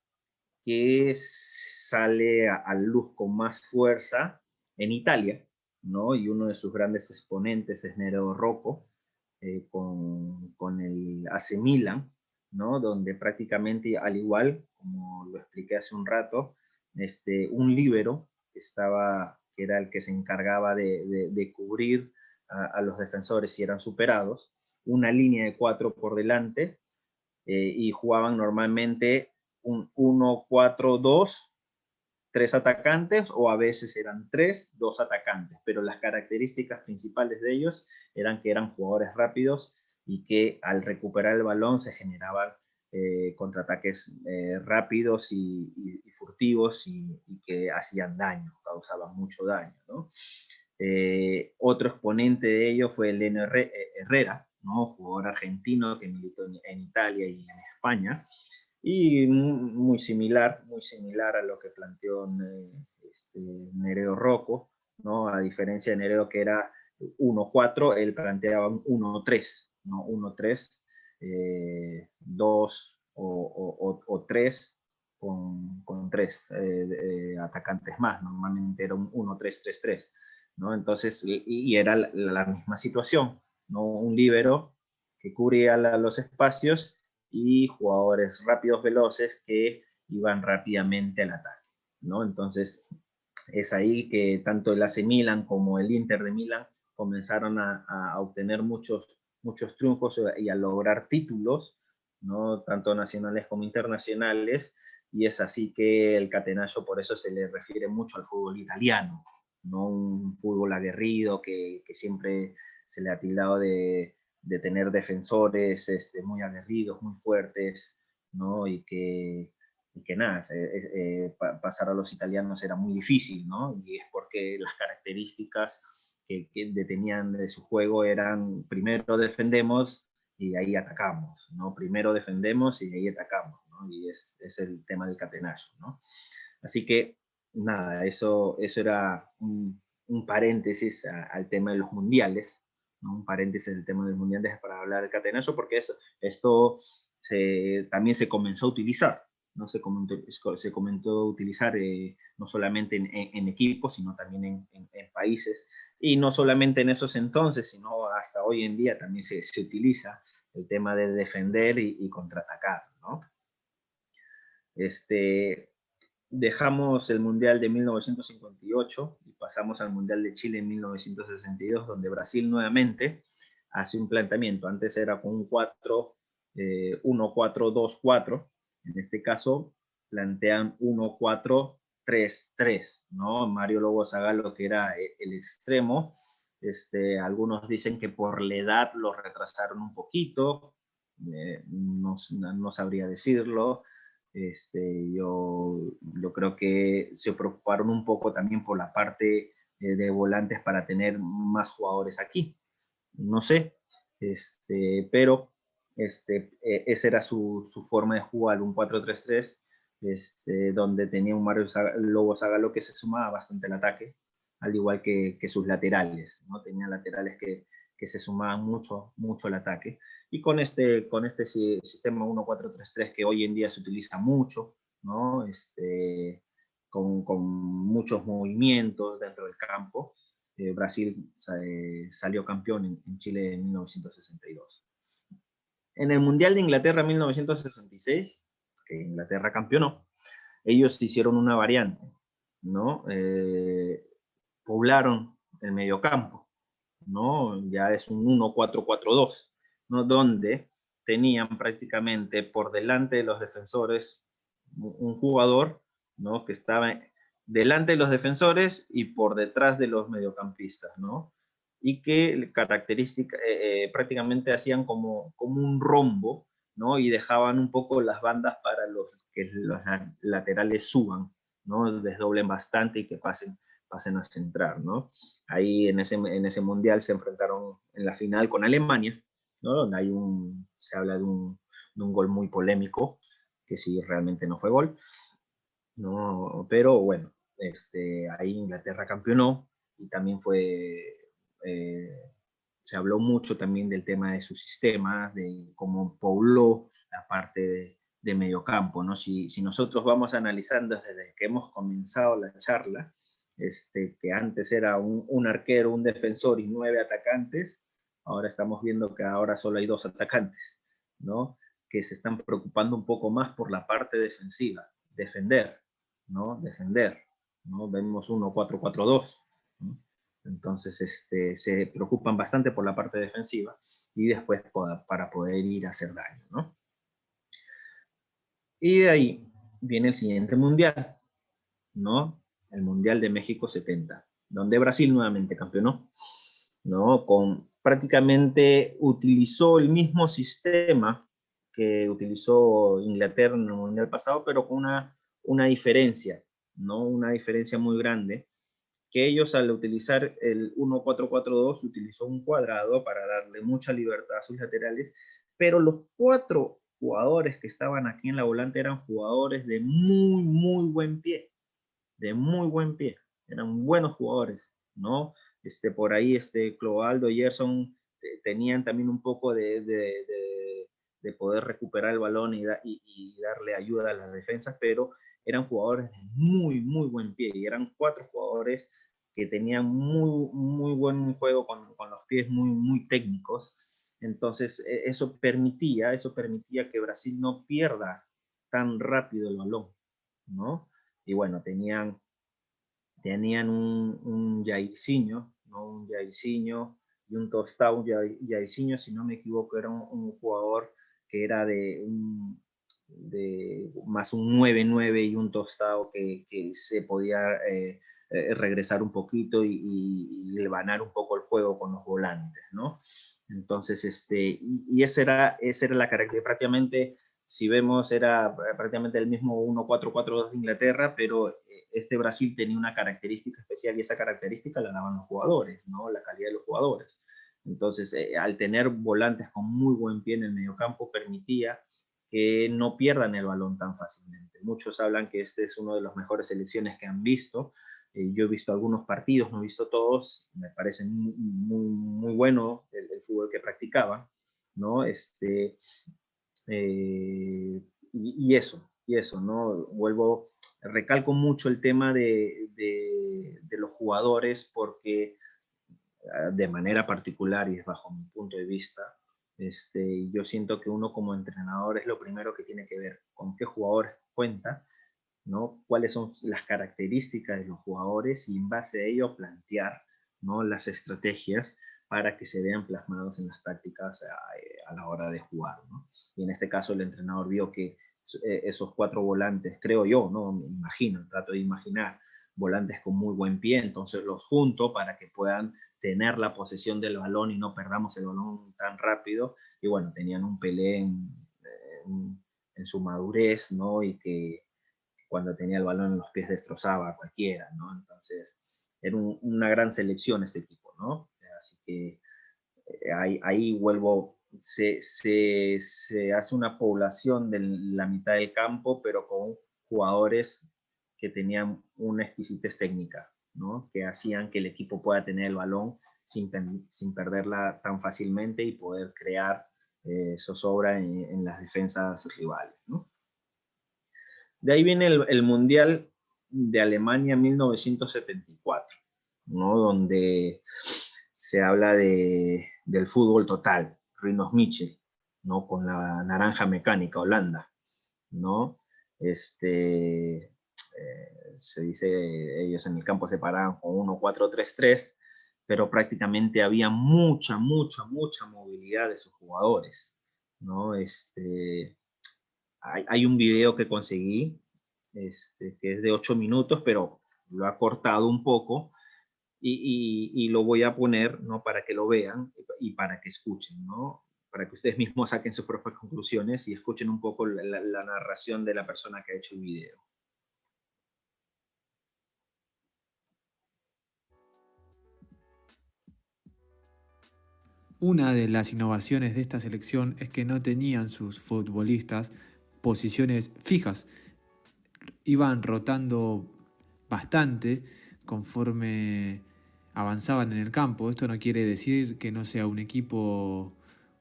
que sale a luz con más fuerza en Italia, ¿no? Y uno de sus grandes exponentes es Nereo Rocco, con el AC Milan, ¿no? Donde prácticamente, al igual, como lo expliqué hace un rato, un líbero que era el que se encargaba de cubrir a los defensores si eran superados, una línea de 4 por delante, y jugaban normalmente un 1-4-2, 3 atacantes, o a veces eran 3, 2 atacantes, pero las características principales de ellos eran que eran jugadores rápidos y que al recuperar el balón se generaban contraataques rápidos y furtivos, y que hacían daño, causaban mucho daño, ¿no? Otro exponente de ello fue Leno Herrera, ¿no? Jugador argentino que militó en Italia y en España, y muy similar a lo que planteó Nereo Rocco, ¿no? A diferencia de Nereo, que era 1-4, él planteaba un 1-3, ¿no? 1-3, 2 o 3 con 3 atacantes más. Normalmente era un 1-3-3-3, ¿no? Entonces, y era la misma situación, ¿no? Un líbero que cubría los espacios y jugadores rápidos, veloces, que iban rápidamente al ataque, ¿no? Entonces, es ahí que tanto el AC Milan como el Inter de Milán comenzaron a obtener muchos triunfos y a lograr títulos, ¿no? Tanto nacionales como internacionales, y es así que el catenaccio por eso se le refiere mucho al fútbol italiano, ¿no? Un fútbol aguerrido que siempre se le ha tildado de tener defensores muy aguerridos, muy fuertes, ¿no? Y que nada, pasar a los italianos era muy difícil, ¿no? Y es porque las características que tenían de su juego eran: primero defendemos y ahí atacamos, ¿no? Primero defendemos y ahí atacamos, ¿no? Y es el tema del catenaccio, ¿no? Así que, nada, eso era un paréntesis al tema de los mundiales, ¿no? Un paréntesis del tema de los mundiales para hablar del catenaccio, porque esto también se comenzó a utilizar, ¿no? Se comenzó a utilizar no solamente en equipos, sino también en países. Y no solamente en esos entonces, sino hasta hoy en día también se utiliza el tema de defender y contraatacar, ¿no? Dejamos el Mundial de 1958 y pasamos al Mundial de Chile en 1962, donde Brasil nuevamente hace un planteamiento. Antes era con un 1-4-2-4. En este caso plantean 1-4-3-3, ¿no? Mario Lobo Zagallo, que era el extremo. Algunos dicen que por la edad lo retrasaron un poquito, no sabría decirlo. Yo creo que se preocuparon un poco también por la parte de volantes para tener más jugadores aquí. No sé, pero esa era su forma de jugar, un 4-3-3, donde tenía un Mario Lobo Zagallo que se sumaba bastante al ataque, al igual que sus laterales, ¿no? Tenía laterales que se sumaban mucho al ataque. Y con este sistema 1-4-3-3 que hoy en día se utiliza mucho, ¿no? Con muchos movimientos dentro del campo, Brasil salió campeón en Chile en 1962. En el Mundial de Inglaterra 1966, que Inglaterra campeonó, ellos hicieron una variante, ¿no? Poblaron el mediocampo, ¿no? Ya es un 1-4-4-2, ¿no? Donde tenían prácticamente por delante de los defensores un jugador, ¿no? Que estaba delante de los defensores y por detrás de los mediocampistas, ¿no? Y que prácticamente hacían como un rombo, ¿no? Y dejaban un poco las bandas para que los laterales suban, ¿no? Desdoblen bastante y que pasen a centrar, ¿no? Ahí en ese mundial se enfrentaron en la final con Alemania, ¿no? Donde se habla de un gol muy polémico, que sí, realmente no fue gol, ¿no? Pero bueno, ahí Inglaterra campeonó y también se habló mucho también del tema de sus sistemas, de cómo pobló la parte de mediocampo, ¿no? Si nosotros vamos analizando desde que hemos comenzado la charla, que antes era un arquero, un defensor y 9 atacantes, ahora estamos viendo que ahora solo hay 2 atacantes, ¿no? Que se están preocupando un poco más por la parte defensiva, defender, ¿no? Defender, ¿no? Vemos 1-4-4-2, ¿no? Entonces, se preocupan bastante por la parte defensiva y después para poder ir a hacer daño, ¿no? Y de ahí viene el siguiente mundial, ¿no? El Mundial de México 70, donde Brasil nuevamente campeonó, ¿no? Prácticamente utilizó el mismo sistema que utilizó Inglaterra en el Mundial pasado, pero con una diferencia, ¿no? Una diferencia muy grande, que ellos al utilizar el 1-4-4-2 utilizó un cuadrado para darle mucha libertad a sus laterales, pero los 4 jugadores que estaban aquí en la volante eran jugadores de muy, muy buen pie, eran buenos jugadores, ¿no? Por ahí, Clodoaldo y Gerson tenían también un poco de de poder recuperar el balón y darle ayuda a las defensas, pero eran jugadores de muy, muy buen pie, y eran 4 jugadores que tenían muy, muy buen juego con los pies muy, muy técnicos. Entonces, eso permitía que Brasil no pierda tan rápido el balón, ¿no? Y bueno, tenían un Jairzinho, ¿no? Un Jairzinho y un Tostão. Jairzinho, si no me equivoco, era un jugador que era de más un 9-9, y un Tostão que se podía regresar un poquito y levanar un poco el juego con los volantes, ¿no? Entonces, y esa era la característica. Prácticamente, si vemos, era prácticamente el mismo 1-4-4-2 de Inglaterra, pero este Brasil tenía una característica especial, y esa característica la daban los jugadores, ¿no? La calidad de los jugadores. Entonces, al tener volantes con muy buen pie en el mediocampo, permitía que no pierdan el balón tan fácilmente. Muchos hablan que este es uno de los mejores selecciones que han visto. Yo he visto algunos partidos, no he visto todos, me parece muy, muy, muy bueno el fútbol que practicaban, ¿no? Y eso, ¿no? Recalco mucho el tema de los jugadores, porque de manera particular, y es bajo mi punto de vista, yo siento que uno como entrenador es lo primero que tiene que ver con qué jugadores cuenta, ¿no? Cuáles son las características de los jugadores, y en base a ello plantear, ¿no? Las estrategias para que se vean plasmados en las tácticas a la hora de jugar, ¿no? Y en este caso el entrenador vio que esos 4 volantes, creo yo, ¿no? Me imagino, trato de imaginar, volantes con muy buen pie, entonces los junto para que puedan tener la posesión del balón y no perdamos el balón tan rápido. Y bueno, tenían un Pelé en su madurez, ¿no? Y que cuando tenía el balón en los pies destrozaba a cualquiera, ¿no? Entonces, era una gran selección este equipo, ¿no? Así que ahí vuelvo, se hace una población de la mitad del campo, pero con jugadores que tenían una exquisitez técnica, ¿no? Que hacían que el equipo pueda tener el balón sin perderla tan fácilmente, y poder crear zozobra en las defensas rivales, ¿no? De ahí viene el Mundial de Alemania 1974, ¿no? Donde se habla del fútbol total, Rinus Michel, ¿no? Con la naranja mecánica, Holanda, ¿no? Se dice, ellos en el campo se paraban con 1-4-3-3, pero prácticamente había mucha movilidad de sus jugadores, ¿no? Hay un video que conseguí, que es de 8 minutos, pero lo ha cortado un poco, y lo voy a poner, ¿no? Para que lo vean y para que escuchen, ¿no? Para que ustedes mismos saquen sus propias conclusiones y escuchen un poco la narración de la persona que ha hecho el video. Una de las innovaciones de esta selección es que no tenían sus futbolistas posiciones fijas. Iban rotando bastante conforme avanzaban en el campo. Esto no quiere decir que no sea un equipo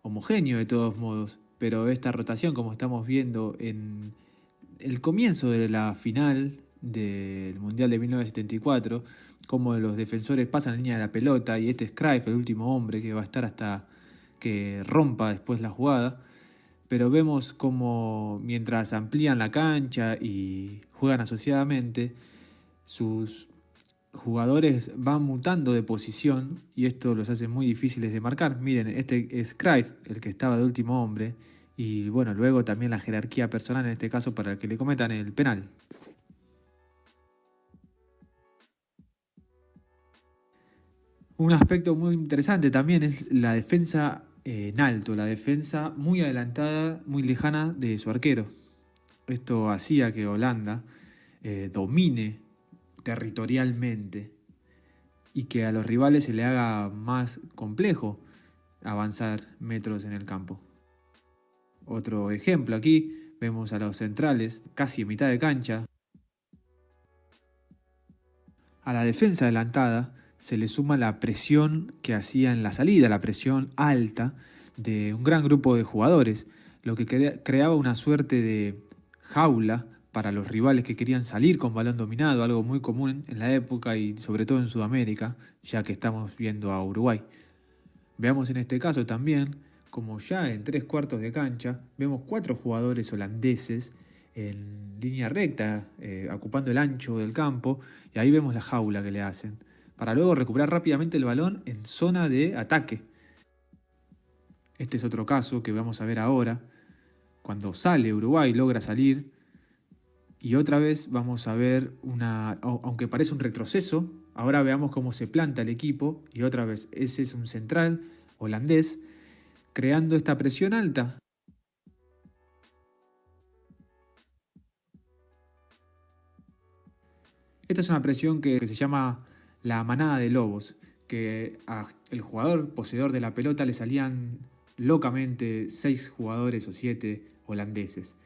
homogéneo de todos modos, pero esta rotación, como estamos viendo en el comienzo de la final del Mundial de 1974, como los defensores pasan la línea de la pelota y este es Cruyff, el último hombre que va a estar hasta que rompa después la jugada, pero vemos como mientras amplían la cancha y juegan asociadamente, sus jugadores van mutando de posición y esto los hace muy difíciles de marcar. Miren, este es Cruyff, el que estaba de último hombre, y bueno, luego también la jerarquía personal en este caso para que le cometan el penal. Un aspecto muy interesante también es la defensa en alto, la defensa muy adelantada, muy lejana de su arquero. Esto hacía que Holanda domine territorialmente y que a los rivales se le haga más complejo avanzar metros en el campo. Otro ejemplo aquí, vemos a los centrales casi en mitad de cancha. A la defensa adelantada se le suma la presión que hacía en la salida, la presión alta de un gran grupo de jugadores. lo que creaba una suerte de jaula para los rivales que querían salir con balón dominado, algo muy común en la época y sobre todo en Sudamérica, ya que estamos viendo a Uruguay. Veamos en este caso también, como ya en 3/4 de cancha, vemos 4 jugadores holandeses en línea recta, ocupando el ancho del campo, y ahí vemos la jaula que le hacen, para luego recuperar rápidamente el balón en zona de ataque. Este es otro caso que vamos a ver ahora, cuando sale Uruguay, logra salir, y otra vez vamos a ver aunque parece un retroceso, ahora veamos cómo se planta el equipo, y otra vez, ese es un central holandés, creando esta presión alta. Esta es una presión que se llama la manada de lobos, que al jugador poseedor de la pelota le salían locamente 6 jugadores o 7 holandeses.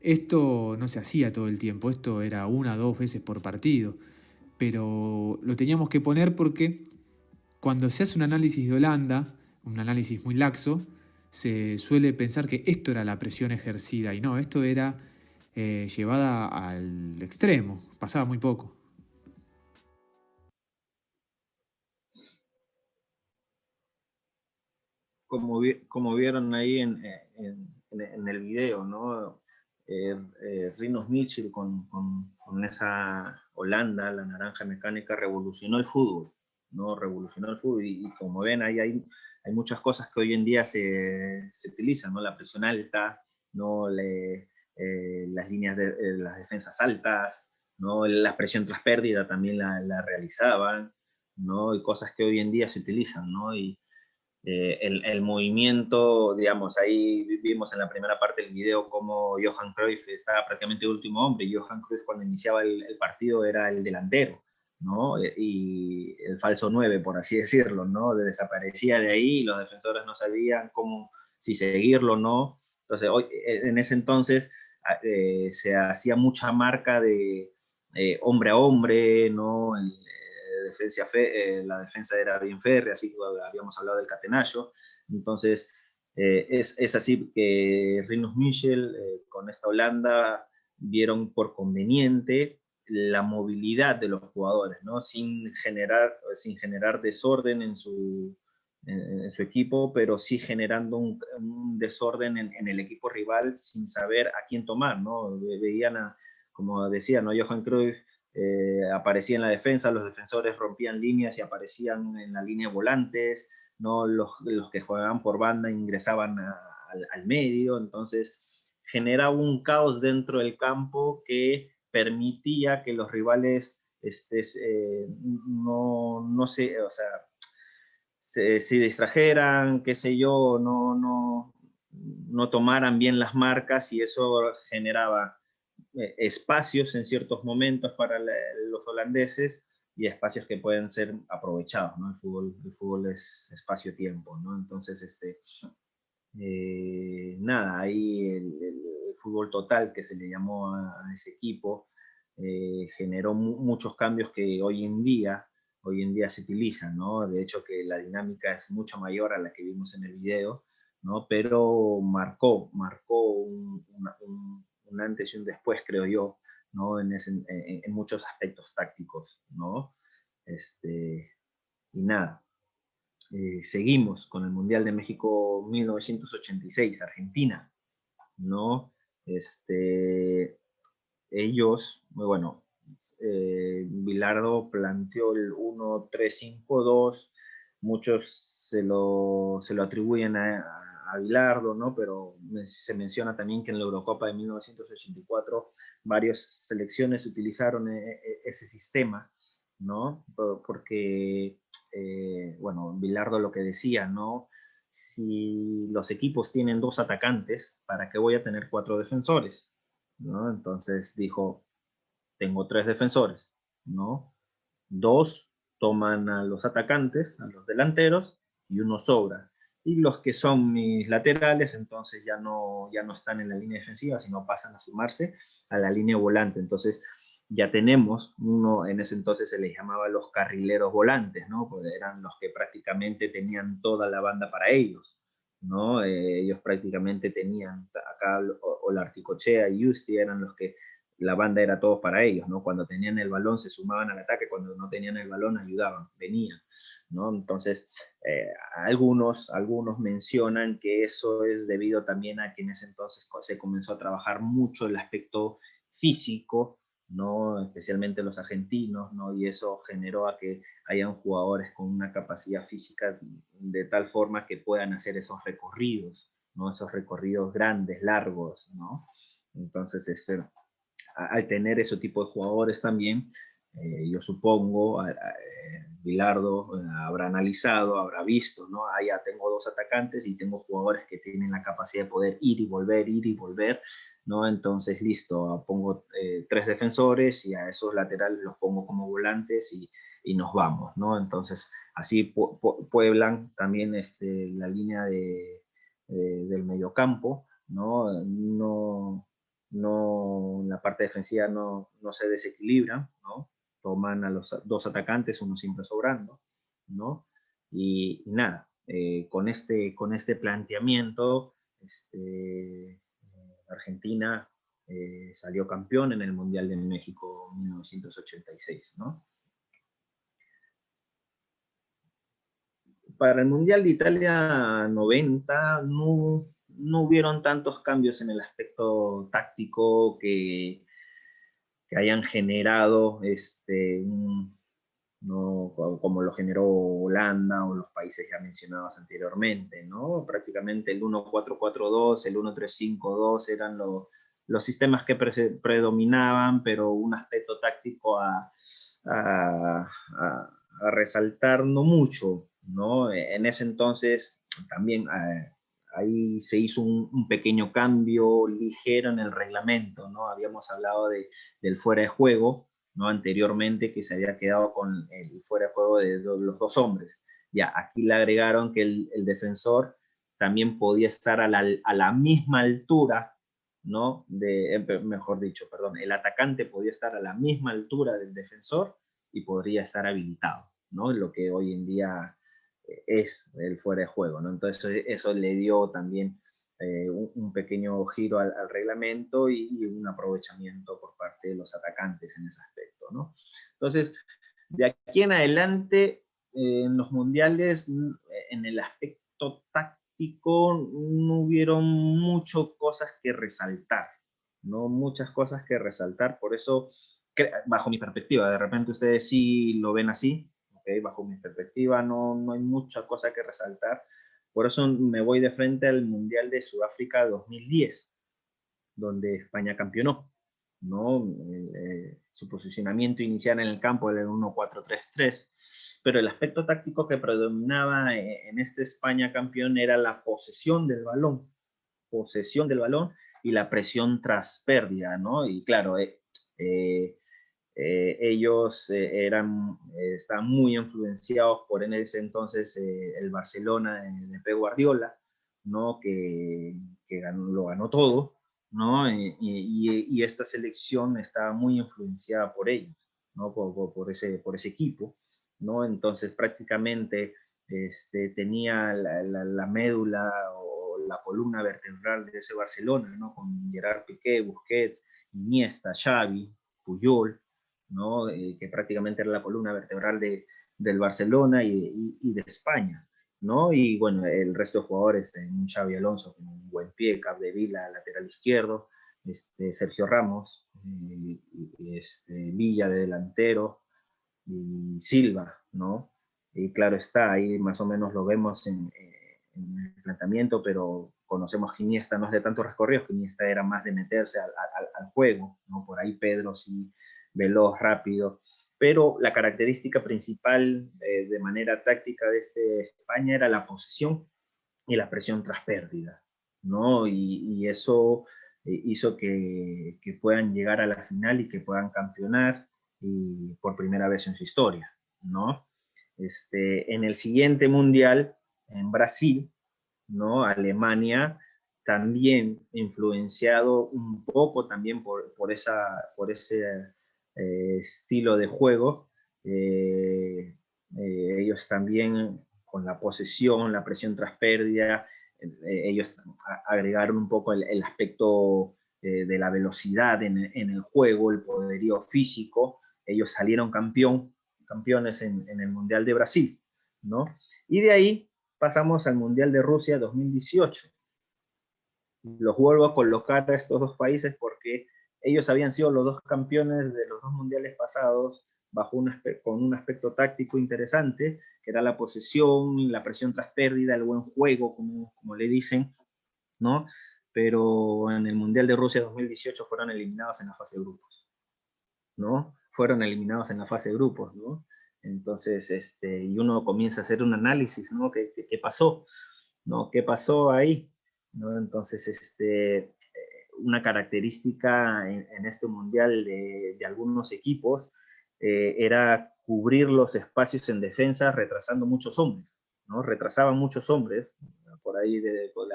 Esto no se hacía todo el tiempo, esto era 1 o 2 veces por partido, pero lo teníamos que poner porque cuando se hace un análisis de Holanda, un análisis muy laxo, se suele pensar que esto era la presión ejercida y no, esto era llevada al extremo, pasaba muy poco. Como vieron ahí en el video, ¿no? Rinus Michel con esa Holanda, la naranja mecánica, revolucionó el fútbol, ¿no? Revolucionó el fútbol y como ven ahí hay muchas cosas que hoy en día se utilizan, ¿no? La presión alta, ¿no? Las líneas de las defensas altas, ¿no? La presión tras pérdida también la realizaban, ¿no? Y cosas que hoy en día se utilizan, ¿no? Y el movimiento, digamos, ahí vimos en la primera parte del video cómo Johan Cruyff estaba prácticamente último hombre. Johan Cruyff cuando iniciaba el partido era el delantero, ¿no? Y el falso 9, por así decirlo, ¿no? Desaparecía de ahí y los defensores no sabían cómo, si seguirlo o no. Entonces, hoy, en ese entonces se hacía mucha marca de hombre a hombre, ¿no? La defensa era bien férrea, así que habíamos hablado del catenaccio. Entonces, es así que Rinus Michel con esta Holanda vieron por conveniente la movilidad de los jugadores, ¿no? Sin generar desorden en su equipo, pero sí generando un desorden en el equipo rival sin saber a quién tomar, ¿no? Veían como decía, ¿no? Johan Cruyff aparecía en la defensa, los defensores rompían líneas y aparecían en la línea volantes, ¿no? Los que jugaban por banda ingresaban al medio, entonces generaba un caos dentro del campo que permitía que los rivales no se, o sea, se distrajeran, qué sé yo, no tomaran bien las marcas y eso generaba espacios en ciertos momentos para los holandeses y espacios que pueden ser aprovechados, ¿no? El fútbol es espacio-tiempo, ¿no? Entonces, nada, ahí el fútbol total que se le llamó a ese equipo generó muchos cambios que hoy en día se utilizan, ¿no? De hecho que la dinámica es mucho mayor a la que vimos en el video, ¿no? Pero marcó un antes y un después, creo yo, ¿no? En muchos aspectos tácticos, ¿no? Y nada, seguimos con el Mundial de México 1986, Argentina, ¿no? Ellos, muy bueno, Bilardo planteó el 1-3-5-2, muchos se lo atribuyen a Bilardo, ¿no? Pero se menciona también que en la Eurocopa de 1984 varias selecciones utilizaron ese sistema, ¿no? Porque, bueno, Bilardo lo que decía, ¿no? Si los equipos tienen 2 atacantes, ¿para qué voy a tener 4 defensores? ¿No? Entonces dijo, tengo 3 defensores, ¿no? 2 toman a los atacantes, a los delanteros, y uno sobra. Y los que son mis laterales, entonces ya no están en la línea defensiva, sino pasan a sumarse a la línea volante. Entonces ya tenemos uno, en ese entonces se les llamaba los carrileros volantes, ¿no? Pues eran los que prácticamente tenían toda la banda para ellos, ¿no? Ellos prácticamente tenían acá Olarticochea y Yusti eran los que la banda era todo para ellos, ¿no? Cuando tenían el balón se sumaban al ataque, cuando no tenían el balón ayudaban, venían, ¿no? Entonces, algunos mencionan que eso es debido también a que en ese entonces se comenzó a trabajar mucho el aspecto físico, ¿no? Especialmente los argentinos, ¿no? Y eso generó a que hayan jugadores con una capacidad física de tal forma que puedan hacer esos recorridos, ¿no? Esos recorridos grandes, largos, ¿no? Entonces, al tener ese tipo de jugadores también, yo supongo, Bilardo habrá analizado, habrá visto, ¿no? Ah, ya tengo 2 atacantes y tengo jugadores que tienen la capacidad de poder ir y volver, ¿no? Entonces, listo, pongo 3 defensores y a esos laterales los pongo como volantes y nos vamos, ¿no? Entonces, así pueblan también la línea del mediocampo, ¿no? No, la parte defensiva no se desequilibra, ¿no? Toman a los 2 atacantes, uno siempre sobrando, ¿no? Y nada, con este planteamiento, Argentina salió campeón en el Mundial de México 1986, ¿no? Para el Mundial de Italia 90 no hubieron tantos cambios en el aspecto táctico que hayan generado ¿no? Como lo generó Holanda o los países ya mencionados anteriormente, ¿no? Prácticamente el 1-4-4-2, el 1-3-5-2 eran los sistemas que predominaban, pero un aspecto táctico a, a resaltar no mucho, ¿no? En ese entonces también ahí se hizo un pequeño cambio ligero en el reglamento, ¿no? Habíamos hablado del fuera de juego, ¿no? Anteriormente, que se había quedado con el fuera de juego de los 2 hombres. Ya, aquí le agregaron que el defensor también podía estar a la misma altura, ¿no? Mejor dicho, perdón, el atacante podía estar a la misma altura del defensor y podría estar habilitado, ¿no? Lo que hoy en día es el fuera de juego, ¿no? Entonces eso le dio también un pequeño giro al reglamento y un aprovechamiento por parte de los atacantes en ese aspecto, ¿no? Entonces, de aquí en adelante, en los mundiales, en el aspecto táctico, no hubieron muchas cosas que resaltar, ¿no? Muchas cosas que resaltar, por eso, bajo mi perspectiva, de repente ustedes sí lo ven así, ¿okay? Bajo mi perspectiva no hay mucha cosa que resaltar, por eso me voy de frente al Mundial de Sudáfrica 2010, donde España campeonó, ¿no? Su posicionamiento inicial en el campo era el 1-4-3-3, pero el aspecto táctico que predominaba en este España campeón era la posesión del balón y la presión tras pérdida, ¿no? Y claro, ellos estaban muy influenciados por en ese entonces el Barcelona de Pep Guardiola, ¿no? Que lo ganó todo, ¿no? Y esta selección estaba muy influenciada por ellos, ¿no? Por ese equipo, ¿no? Entonces prácticamente tenía la médula o la columna vertebral de ese Barcelona, ¿no? Con Gerard Piqué, Busquets, Iniesta, Xavi, Puyol, ¿no? Que prácticamente era la columna vertebral del Barcelona y de España, ¿no? Y bueno, el resto de jugadores, un Xavi Alonso con un buen pie, Capdevila, lateral izquierdo, Sergio Ramos, Villa de delantero y Silva, ¿no? Y claro está, ahí más o menos lo vemos en el planteamiento, pero conocemos que Iniesta no es de tantos recorridos, que Iniesta era más de meterse al juego, ¿no? Por ahí Pedro sí, veloz, rápido, pero la característica principal de manera táctica de España era la posesión y la presión tras pérdida, ¿no? Y eso hizo que puedan llegar a la final y que puedan campeonar y por primera vez en su historia, ¿no? En el siguiente mundial, en Brasil, ¿no? Alemania, también influenciado un poco también por ese estilo de juego, ellos también con la posesión, la presión tras pérdida, ellos agregaron un poco el aspecto de la velocidad en el juego, el poderío físico. Ellos salieron campeones en el Mundial de Brasil, ¿no? Y de ahí pasamos al Mundial de Rusia 2018. Los vuelvo a colocar a estos dos países porque ellos habían sido los dos campeones de los dos mundiales pasados con un aspecto táctico interesante, que era la posesión, la presión tras pérdida, el buen juego, como le dicen, ¿no? Pero en el Mundial de Rusia 2018 fueron eliminados en la fase de grupos, ¿no? Fueron eliminados en la fase de grupos, ¿no? Entonces, y uno comienza a hacer un análisis, ¿no? ¿Qué pasó? ¿No? ¿Qué pasó ahí? ¿No? Entonces, una característica en este mundial de algunos equipos era cubrir los espacios en defensa retrasando muchos hombres, ¿no? Retrasaban muchos hombres, por ahí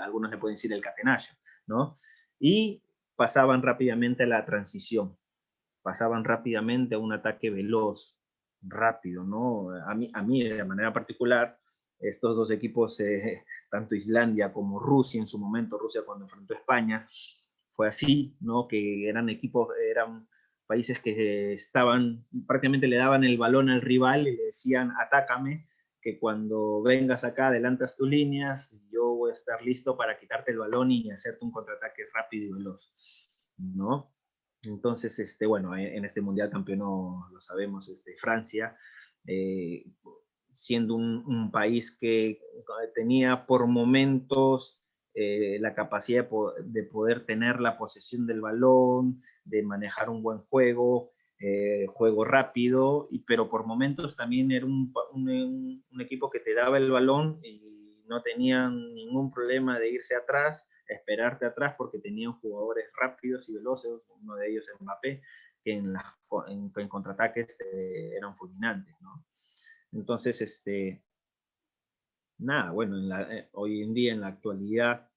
algunos le pueden decir el catenaccio, ¿no? Y pasaban rápidamente a la transición, pasaban rápidamente a un ataque veloz, rápido, ¿no? A mí de manera particular, estos dos equipos, tanto Islandia como Rusia en su momento, Rusia cuando enfrentó a España, fue así, ¿no? Que eran países que prácticamente le daban el balón al rival y le decían, atácame, que cuando vengas acá, adelantas tus líneas, yo voy a estar listo para quitarte el balón y hacerte un contraataque rápido y veloz, ¿no? Entonces, bueno, en este mundial campeonó, lo sabemos, Francia, siendo un país que tenía por momentos la capacidad de poder tener la posesión del balón, de manejar un buen juego, juego rápido, pero por momentos también era un equipo que te daba el balón y no tenían ningún problema de irse atrás, esperarte atrás porque tenían jugadores rápidos y veloces, uno de ellos es Mbappé, que en contraataques eran fulminantes, ¿no? Entonces, nada, bueno, hoy en día, en la actualidad,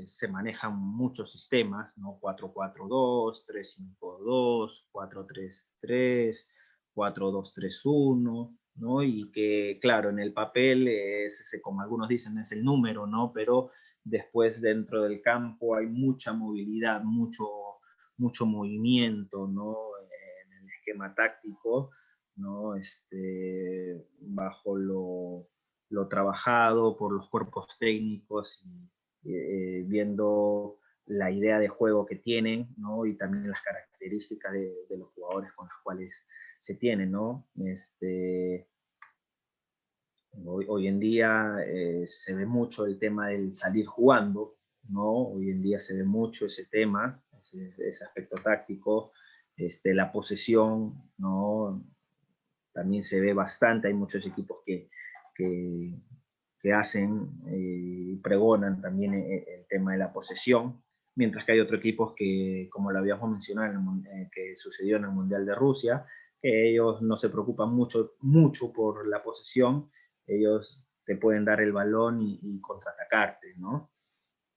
se manejan muchos sistemas, ¿no? 4-4-2, 3-5-2, 4-3-3, 4-2-3-1, ¿no? Y que, claro, en el papel, como algunos dicen, es el número, ¿no? Pero después dentro del campo hay mucha movilidad, mucho movimiento, ¿no? En el esquema táctico, ¿no? Bajo lo trabajado por los cuerpos técnicos y viendo la idea de juego que tienen, ¿no? Y también las características de los jugadores con los cuales se tienen, ¿no? Hoy en día se ve mucho el tema del salir jugando, ¿no? Hoy en día se ve mucho ese tema, ese aspecto táctico, la posesión, ¿no? También se ve bastante, hay muchos equipos que hacen y pregonan también el tema de la posesión, mientras que hay otros equipos que, como lo habíamos mencionado, que sucedió en el Mundial de Rusia, que ellos no se preocupan mucho por la posesión, ellos te pueden dar el balón y contraatacarte, ¿no?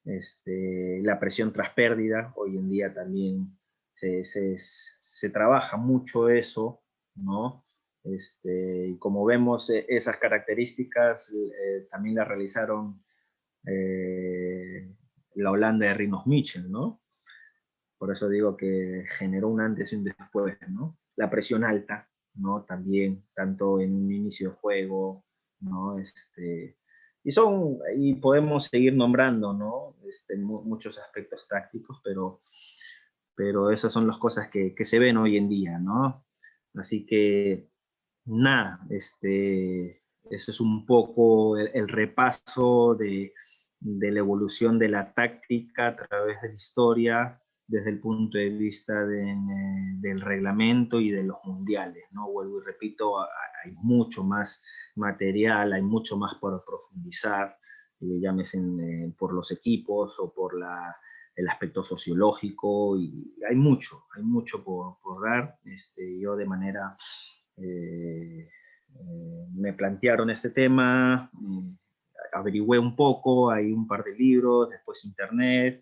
La presión tras pérdida, hoy en día también se trabaja mucho eso, ¿no? Y como vemos, esas características también las realizaron la Holanda de Rinus Michel, ¿no? Por eso digo que generó un antes y un después, ¿no? La presión alta, ¿no? También, tanto en un inicio de juego, ¿no? Y podemos seguir nombrando, ¿no? Muchos aspectos tácticos, pero esas son las cosas que se ven hoy en día, ¿no? Así que, nada, eso es un poco el repaso de la evolución de la táctica a través de la historia, desde el punto de vista del reglamento y de los mundiales, ¿no? Vuelvo y repito, hay mucho más material, hay mucho más por profundizar, llámese por los equipos o por el aspecto sociológico, y hay mucho por dar. Yo de manera, me plantearon este tema, averigüé un poco, hay un par de libros, después internet,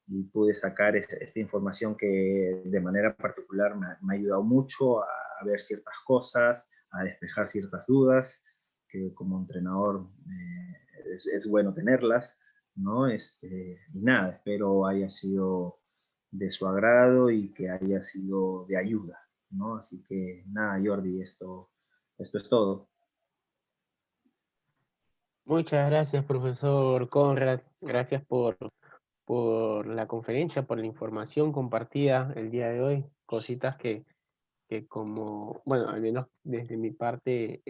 y pude sacar esta información que de manera particular me ha ayudado mucho a ver ciertas cosas, a despejar ciertas dudas, que como entrenador es bueno tenerlas, ¿no? Y nada, espero haya sido de su agrado y que haya sido de ayuda, ¿no? Así que nada, Jordi, esto es todo. Muchas gracias, profesor Conrad. Gracias por la conferencia, por la información compartida el día de hoy. Cositas que como, bueno, al menos desde mi parte,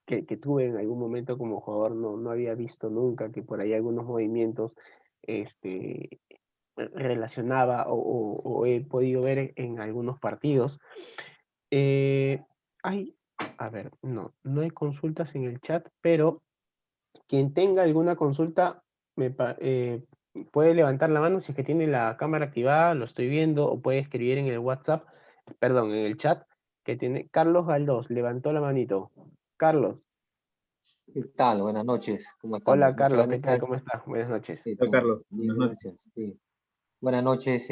que tuve en algún momento como jugador, no había visto nunca, que por ahí algunos movimientos este, relacionaba o he podido ver en algunos partidos. Eh, hay, a ver, no hay consultas en el chat, pero quien tenga alguna consulta puede levantar la mano si es que tiene la cámara activada, lo estoy viendo, o puede escribir en el WhatsApp, perdón, en el chat, que tiene Carlos Galdós, levantó la manito. Carlos, ¿Qué tal? Buenas noches, ¿cómo estamos? hola Muchas Carlos, ¿qué tal? gracias. ¿Cómo estás? Buenas noches. Hola, Carlos, Bien, buenas noches. gracias. Sí. Buenas noches,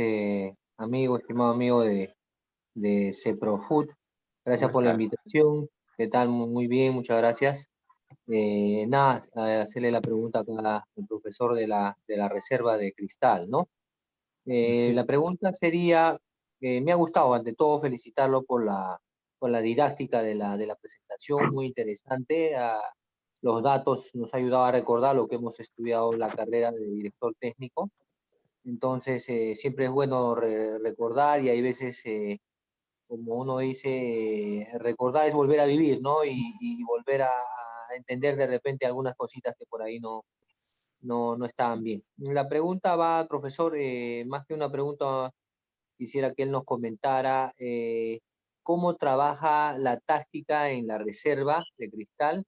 amigo, estimado amigo de CEPROFUT. ¿Cómo Gracias por la estás? invitación. ¿Qué tal? Muy bien, muchas gracias. Nada, hacerle la pregunta acá al profesor de la Reserva de Cristal, ¿no? Sí. La pregunta sería, me ha gustado, ante todo, felicitarlo por la didáctica de la presentación, muy interesante. Los datos nos ha ayudado a recordar lo que hemos estudiado en la carrera de director técnico. Entonces, siempre es bueno recordar y hay veces, como uno dice, recordar es volver a vivir, ¿no? Y volver a entender de repente algunas cositas que por ahí no estaban bien. La pregunta va, profesor, más que una pregunta, quisiera que él nos comentara cómo trabaja la táctica en la reserva de Cristal,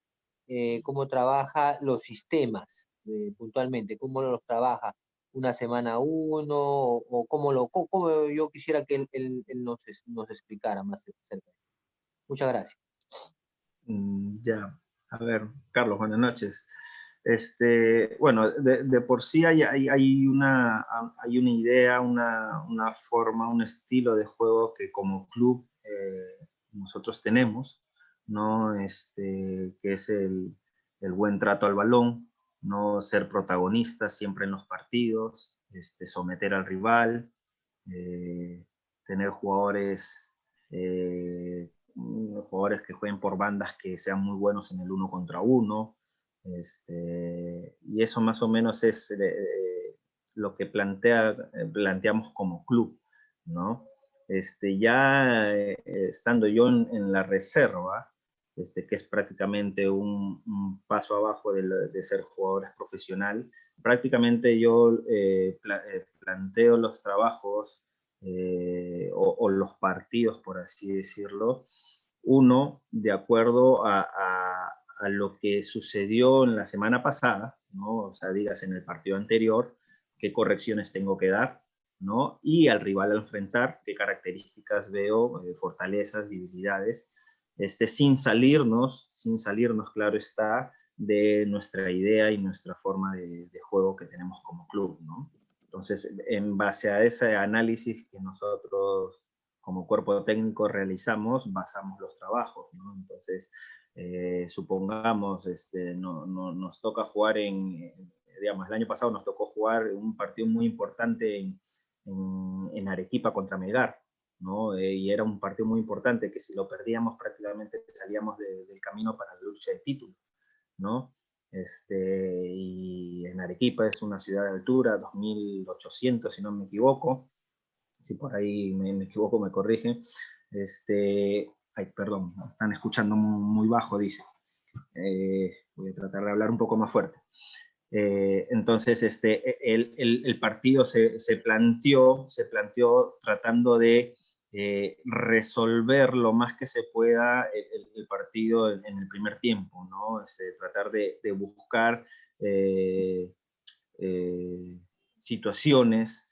cómo trabaja los sistemas puntualmente, cómo los trabaja una semana uno, o cómo yo quisiera que él nos explicara más acerca. Muchas gracias. Ya, a ver, Carlos, buenas noches. Bueno, de por sí hay una idea, una forma, un estilo de juego que como club nosotros tenemos, ¿no? Que es el buen trato al balón, no ser protagonista siempre en los partidos, someter al rival, eh, tener jugadores que jueguen por bandas que sean muy buenos en el uno contra uno. Y eso más o menos es lo que planteamos como club, ¿no? Ya estando yo en la reserva, que es prácticamente un paso abajo de ser jugador profesional, prácticamente yo planteo los trabajos o los partidos, por así decirlo, uno de acuerdo a lo que sucedió en la semana pasada, ¿no? O sea, digas en el partido anterior, qué correcciones tengo que dar, ¿no? Y al rival al enfrentar, qué características veo, fortalezas, debilidades, sin salirnos, claro está, de nuestra idea y nuestra forma de juego que tenemos como club, ¿no? Entonces, en base a ese análisis que nosotros como cuerpo técnico realizamos, basamos los trabajos, ¿no? Entonces, supongamos, nos toca jugar digamos, el año pasado nos tocó jugar un partido muy importante en Arequipa contra Melgar, ¿no? Y era un partido muy importante que si lo perdíamos prácticamente salíamos del camino para la lucha de título, ¿no? Y en Arequipa es una ciudad de altura, 2.800 si no me equivoco, si por ahí me equivoco me corrigen. Ay, perdón, están escuchando muy bajo, dice. Voy a tratar de hablar un poco más fuerte. Entonces, el partido se planteó tratando de resolver lo más que se pueda el partido en el primer tiempo, ¿no? Tratar de buscar eh, situaciones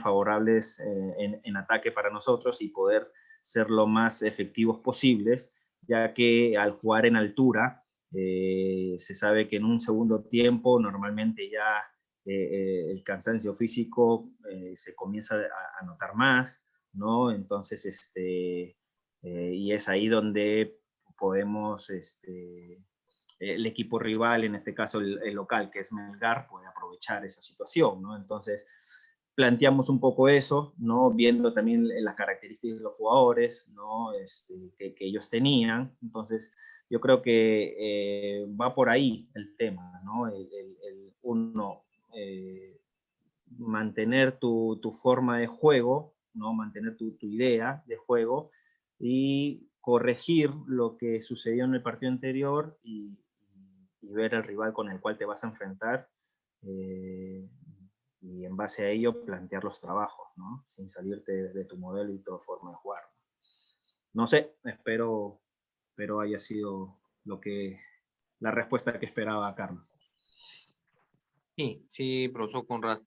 favorables en ataque para nosotros y poder ser lo más efectivos posibles, ya que al jugar en altura, se sabe que en un segundo tiempo normalmente ya el cansancio físico se comienza a notar más, ¿no? Entonces, y es ahí donde podemos el equipo rival, en este caso el local, que es Melgar, puede aprovechar esa situación, ¿no? Entonces, planteamos un poco eso, ¿no? Viendo también las características de los jugadores, ¿no? Que ellos tenían. Entonces, yo creo que va por ahí el tema, ¿no? Uno, mantener tu forma de juego, ¿no? Mantener tu idea de juego y corregir lo que sucedió en el partido anterior y ver al rival con el cual te vas a enfrentar, y en base a ello plantear los trabajos, ¿no? Sin salirte de tu modelo y tu forma de jugar. No sé, espero haya sido la respuesta que esperaba Carlos. Sí, sí, profesor Conrad.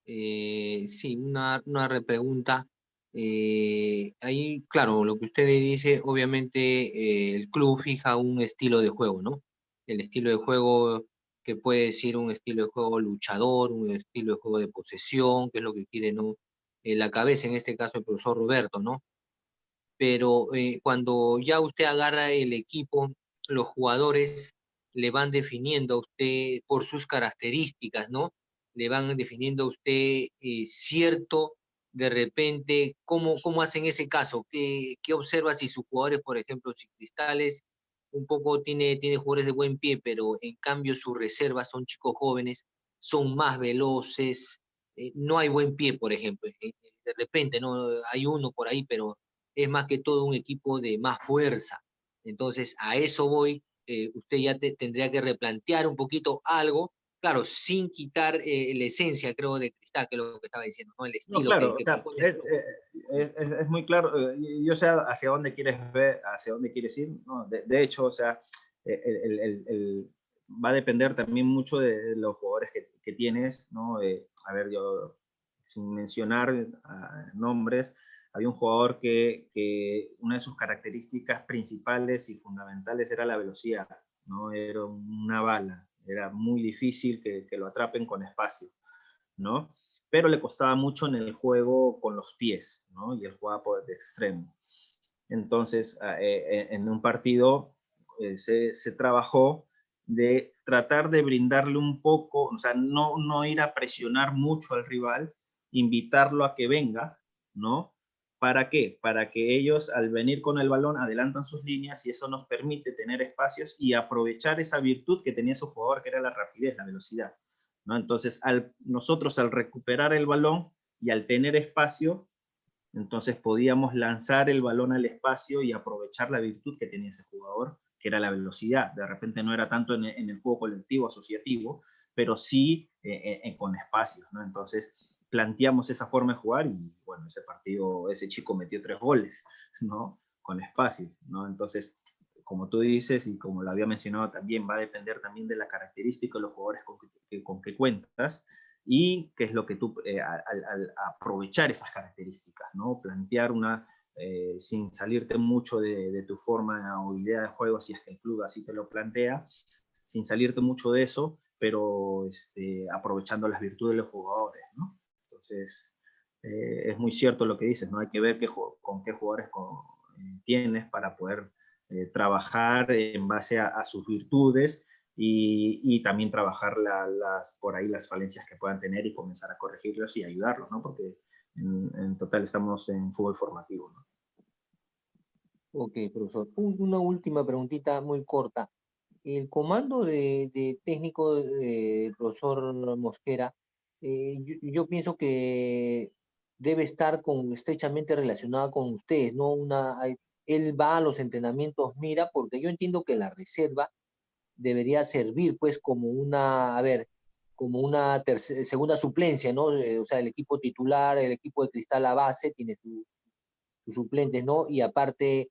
Sí, una repregunta. Ahí, claro, lo que usted dice, obviamente el club fija un estilo de juego, ¿no? El estilo de juego que puede ser un estilo de juego luchador, un estilo de juego de posesión, que es lo que quiere, ¿no? La cabeza, en este caso, el profesor Roberto, ¿no? Pero cuando ya usted agarra el equipo, los jugadores le van definiendo a usted por sus características, ¿no? Le van definiendo a usted cierto, de repente, ¿cómo hacen ese caso? ¿Qué observa si sus jugadores, por ejemplo, si Cristales un poco tiene jugadores de buen pie, pero en cambio sus reservas son chicos jóvenes, son más veloces, no hay buen pie, por ejemplo, de repente, ¿no? Hay uno por ahí, pero es más que todo un equipo de más fuerza. Entonces, a eso voy. Usted ya tendría que replantear un poquito algo, claro, sin quitar la esencia, creo, de Cristal, que es lo que estaba diciendo, ¿no? El No, estilo claro, o que sea, propone el club. es muy claro. Yo sé hacia dónde quieres ver, hacia dónde quieres ir, ¿no? De hecho, o sea, va a depender también mucho de los jugadores que tienes, ¿no? A ver, yo, sin mencionar nombres, había un jugador que una de sus características principales y fundamentales era la velocidad, ¿no? Era una bala, era muy difícil que lo atrapen con espacio, ¿no? Pero le costaba mucho en el juego con los pies, ¿no? Y él jugaba por de extremo. Entonces, en un partido se trabajó de tratar de brindarle un poco, o sea, no ir a presionar mucho al rival, invitarlo a que venga, ¿no? ¿Para qué? Para que ellos al venir con el balón adelantan sus líneas y eso nos permite tener espacios y aprovechar esa virtud que tenía su jugador, que era la rapidez, la velocidad, ¿no? Entonces, nosotros al recuperar el balón y al tener espacio, entonces podíamos lanzar el balón al espacio y aprovechar la virtud que tenía ese jugador, que era la velocidad. De repente no era tanto en el juego colectivo, asociativo, pero sí con espacios, ¿no? Entonces planteamos esa forma de jugar y bueno, ese partido, ese chico metió 3 goles, ¿no? Con espacio, ¿no? Entonces, como tú dices y como lo había mencionado también, va a depender también de la característica de los jugadores con que cuentas y qué es lo que tú, al aprovechar esas características, ¿no? Plantear sin salirte mucho de tu forma o idea de juego, si es que el club así te lo plantea, sin salirte mucho de eso, pero aprovechando las virtudes de los jugadores, ¿no? Entonces, es muy cierto lo que dices, ¿no? Hay que ver con qué jugadores tienes para poder trabajar en base a sus virtudes y también trabajar por ahí las falencias que puedan tener y comenzar a corregirlos y ayudarlos, ¿no? Porque en total estamos en fútbol formativo, ¿no? Ok, profesor. Una última preguntita muy corta. El comando de técnico del profesor Mosquera, yo pienso que debe estar estrechamente relacionada con ustedes, ¿no? Él va a los entrenamientos, mira, porque yo entiendo que la reserva debería servir pues como a ver, como una segunda suplencia, ¿no? O sea, el equipo titular, el equipo de Cristal a base tiene sus suplentes, ¿no? Y aparte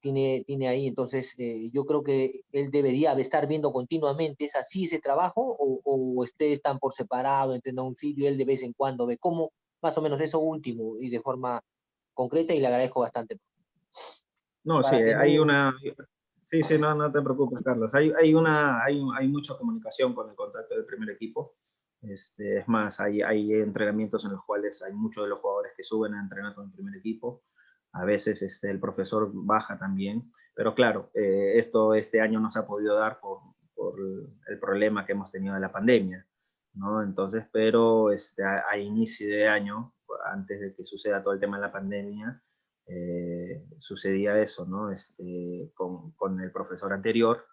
tiene ahí, entonces yo creo que él debería estar viendo continuamente, ¿es así ese trabajo? ¿O ustedes están por separado, entrenan un sitio y él de vez en cuando ve cómo, más o menos eso último y de forma concreta y le agradezco bastante. No, sí, Para que hay no... una... Sí, sí, no te preocupes, Carlos. Hay mucha comunicación con el contacto del primer equipo. Es más, hay entrenamientos en los cuales hay muchos de los jugadores que suben a entrenar con el primer equipo. A veces el profesor baja también, pero claro, esto este año no se ha podido dar por el problema que hemos tenido de la pandemia, ¿no? Entonces, pero a inicio de año, antes de que suceda todo el tema de la pandemia, sucedía eso, ¿no? Con el profesor anterior,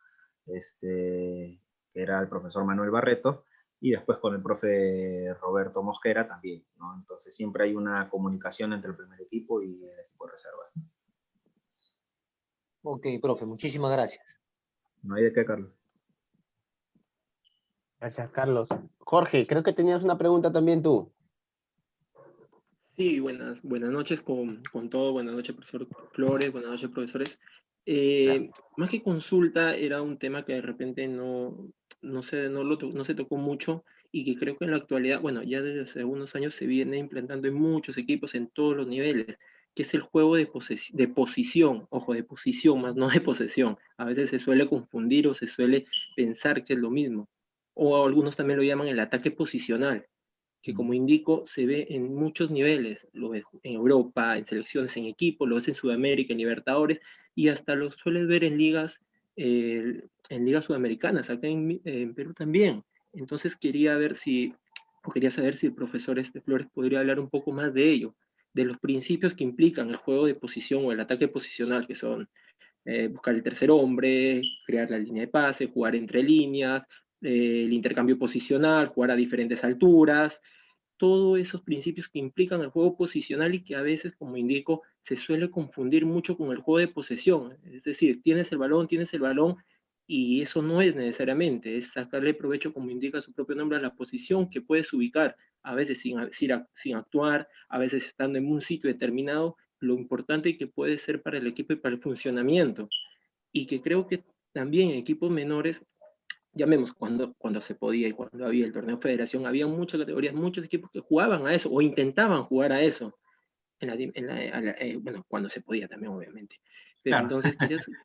que era el profesor Manuel Barreto, y después con el profe Roberto Mosquera también, ¿no? Entonces siempre hay una comunicación entre el primer equipo y el equipo de reserva. Ok, profe, muchísimas gracias. No hay de qué, Carlos. Gracias, Carlos. Jorge, creo que tenías una pregunta también tú. Sí, buenas noches con todo. Buenas noches, profesor Flores. Buenas noches, profesores. Más que consulta, era un tema que de repente no se tocó mucho y que creo que en la actualidad, bueno, ya desde hace algunos años se viene implantando en muchos equipos en todos los niveles, que es el juego de posición, ojo, de posición, más no de posesión. A veces se suele confundir o se suele pensar que es lo mismo. O algunos también lo llaman el ataque posicional, que como indico, se ve en muchos niveles, lo ves en Europa, en selecciones en equipo, lo ves en Sudamérica, en Libertadores, y hasta lo sueles ver en ligas sudamericanas, acá en Perú también. Entonces quería saber si el profesor Flores podría hablar un poco más de ello, de los principios que implican el juego de posición o el ataque posicional, que son buscar el tercer hombre, crear la línea de pase, jugar entre líneas, el intercambio posicional, jugar a diferentes alturas, todos esos principios que implican el juego posicional y que a veces, como indico, se suele confundir mucho con el juego de posesión. Es decir, tienes el balón y eso no es necesariamente, es sacarle provecho, como indica su propio nombre, a la posición que puedes ubicar, a veces sin actuar, a veces estando en un sitio determinado, lo importante que puede ser para el equipo y para el funcionamiento. Y que creo que también en equipos menores, llamemos cuando se podía y cuando había el torneo federación, había muchas categorías, muchos equipos que jugaban a eso o intentaban jugar a eso, bueno, cuando se podía también, obviamente. Pero Claro. entonces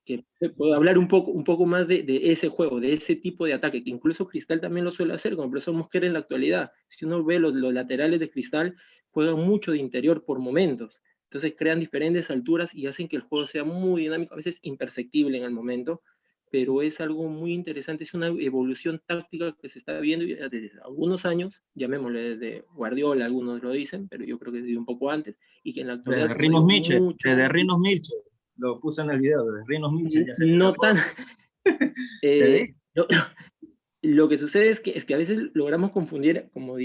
quería que pueda hablar un poco más de ese juego, de ese tipo de ataque, que incluso Cristal también lo suele hacer, como el profesor Mosquera en la actualidad. Si uno ve los laterales de Cristal, juegan mucho de interior por momentos. Entonces crean diferentes alturas y hacen que el juego sea muy dinámico, a veces imperceptible en el momento, pero es algo muy interesante, es una evolución táctica que se está viendo desde algunos años, llamémosle desde Guardiola, algunos lo dicen, pero yo creo que desde un poco antes, y que en la actualidad, Desde como digo, Desde Rinos Mitchell, lo puse en el video, desde Rinos Mitchell ya se veía no tan... se ve. Lo que sucede es que a veces logramos confundir, como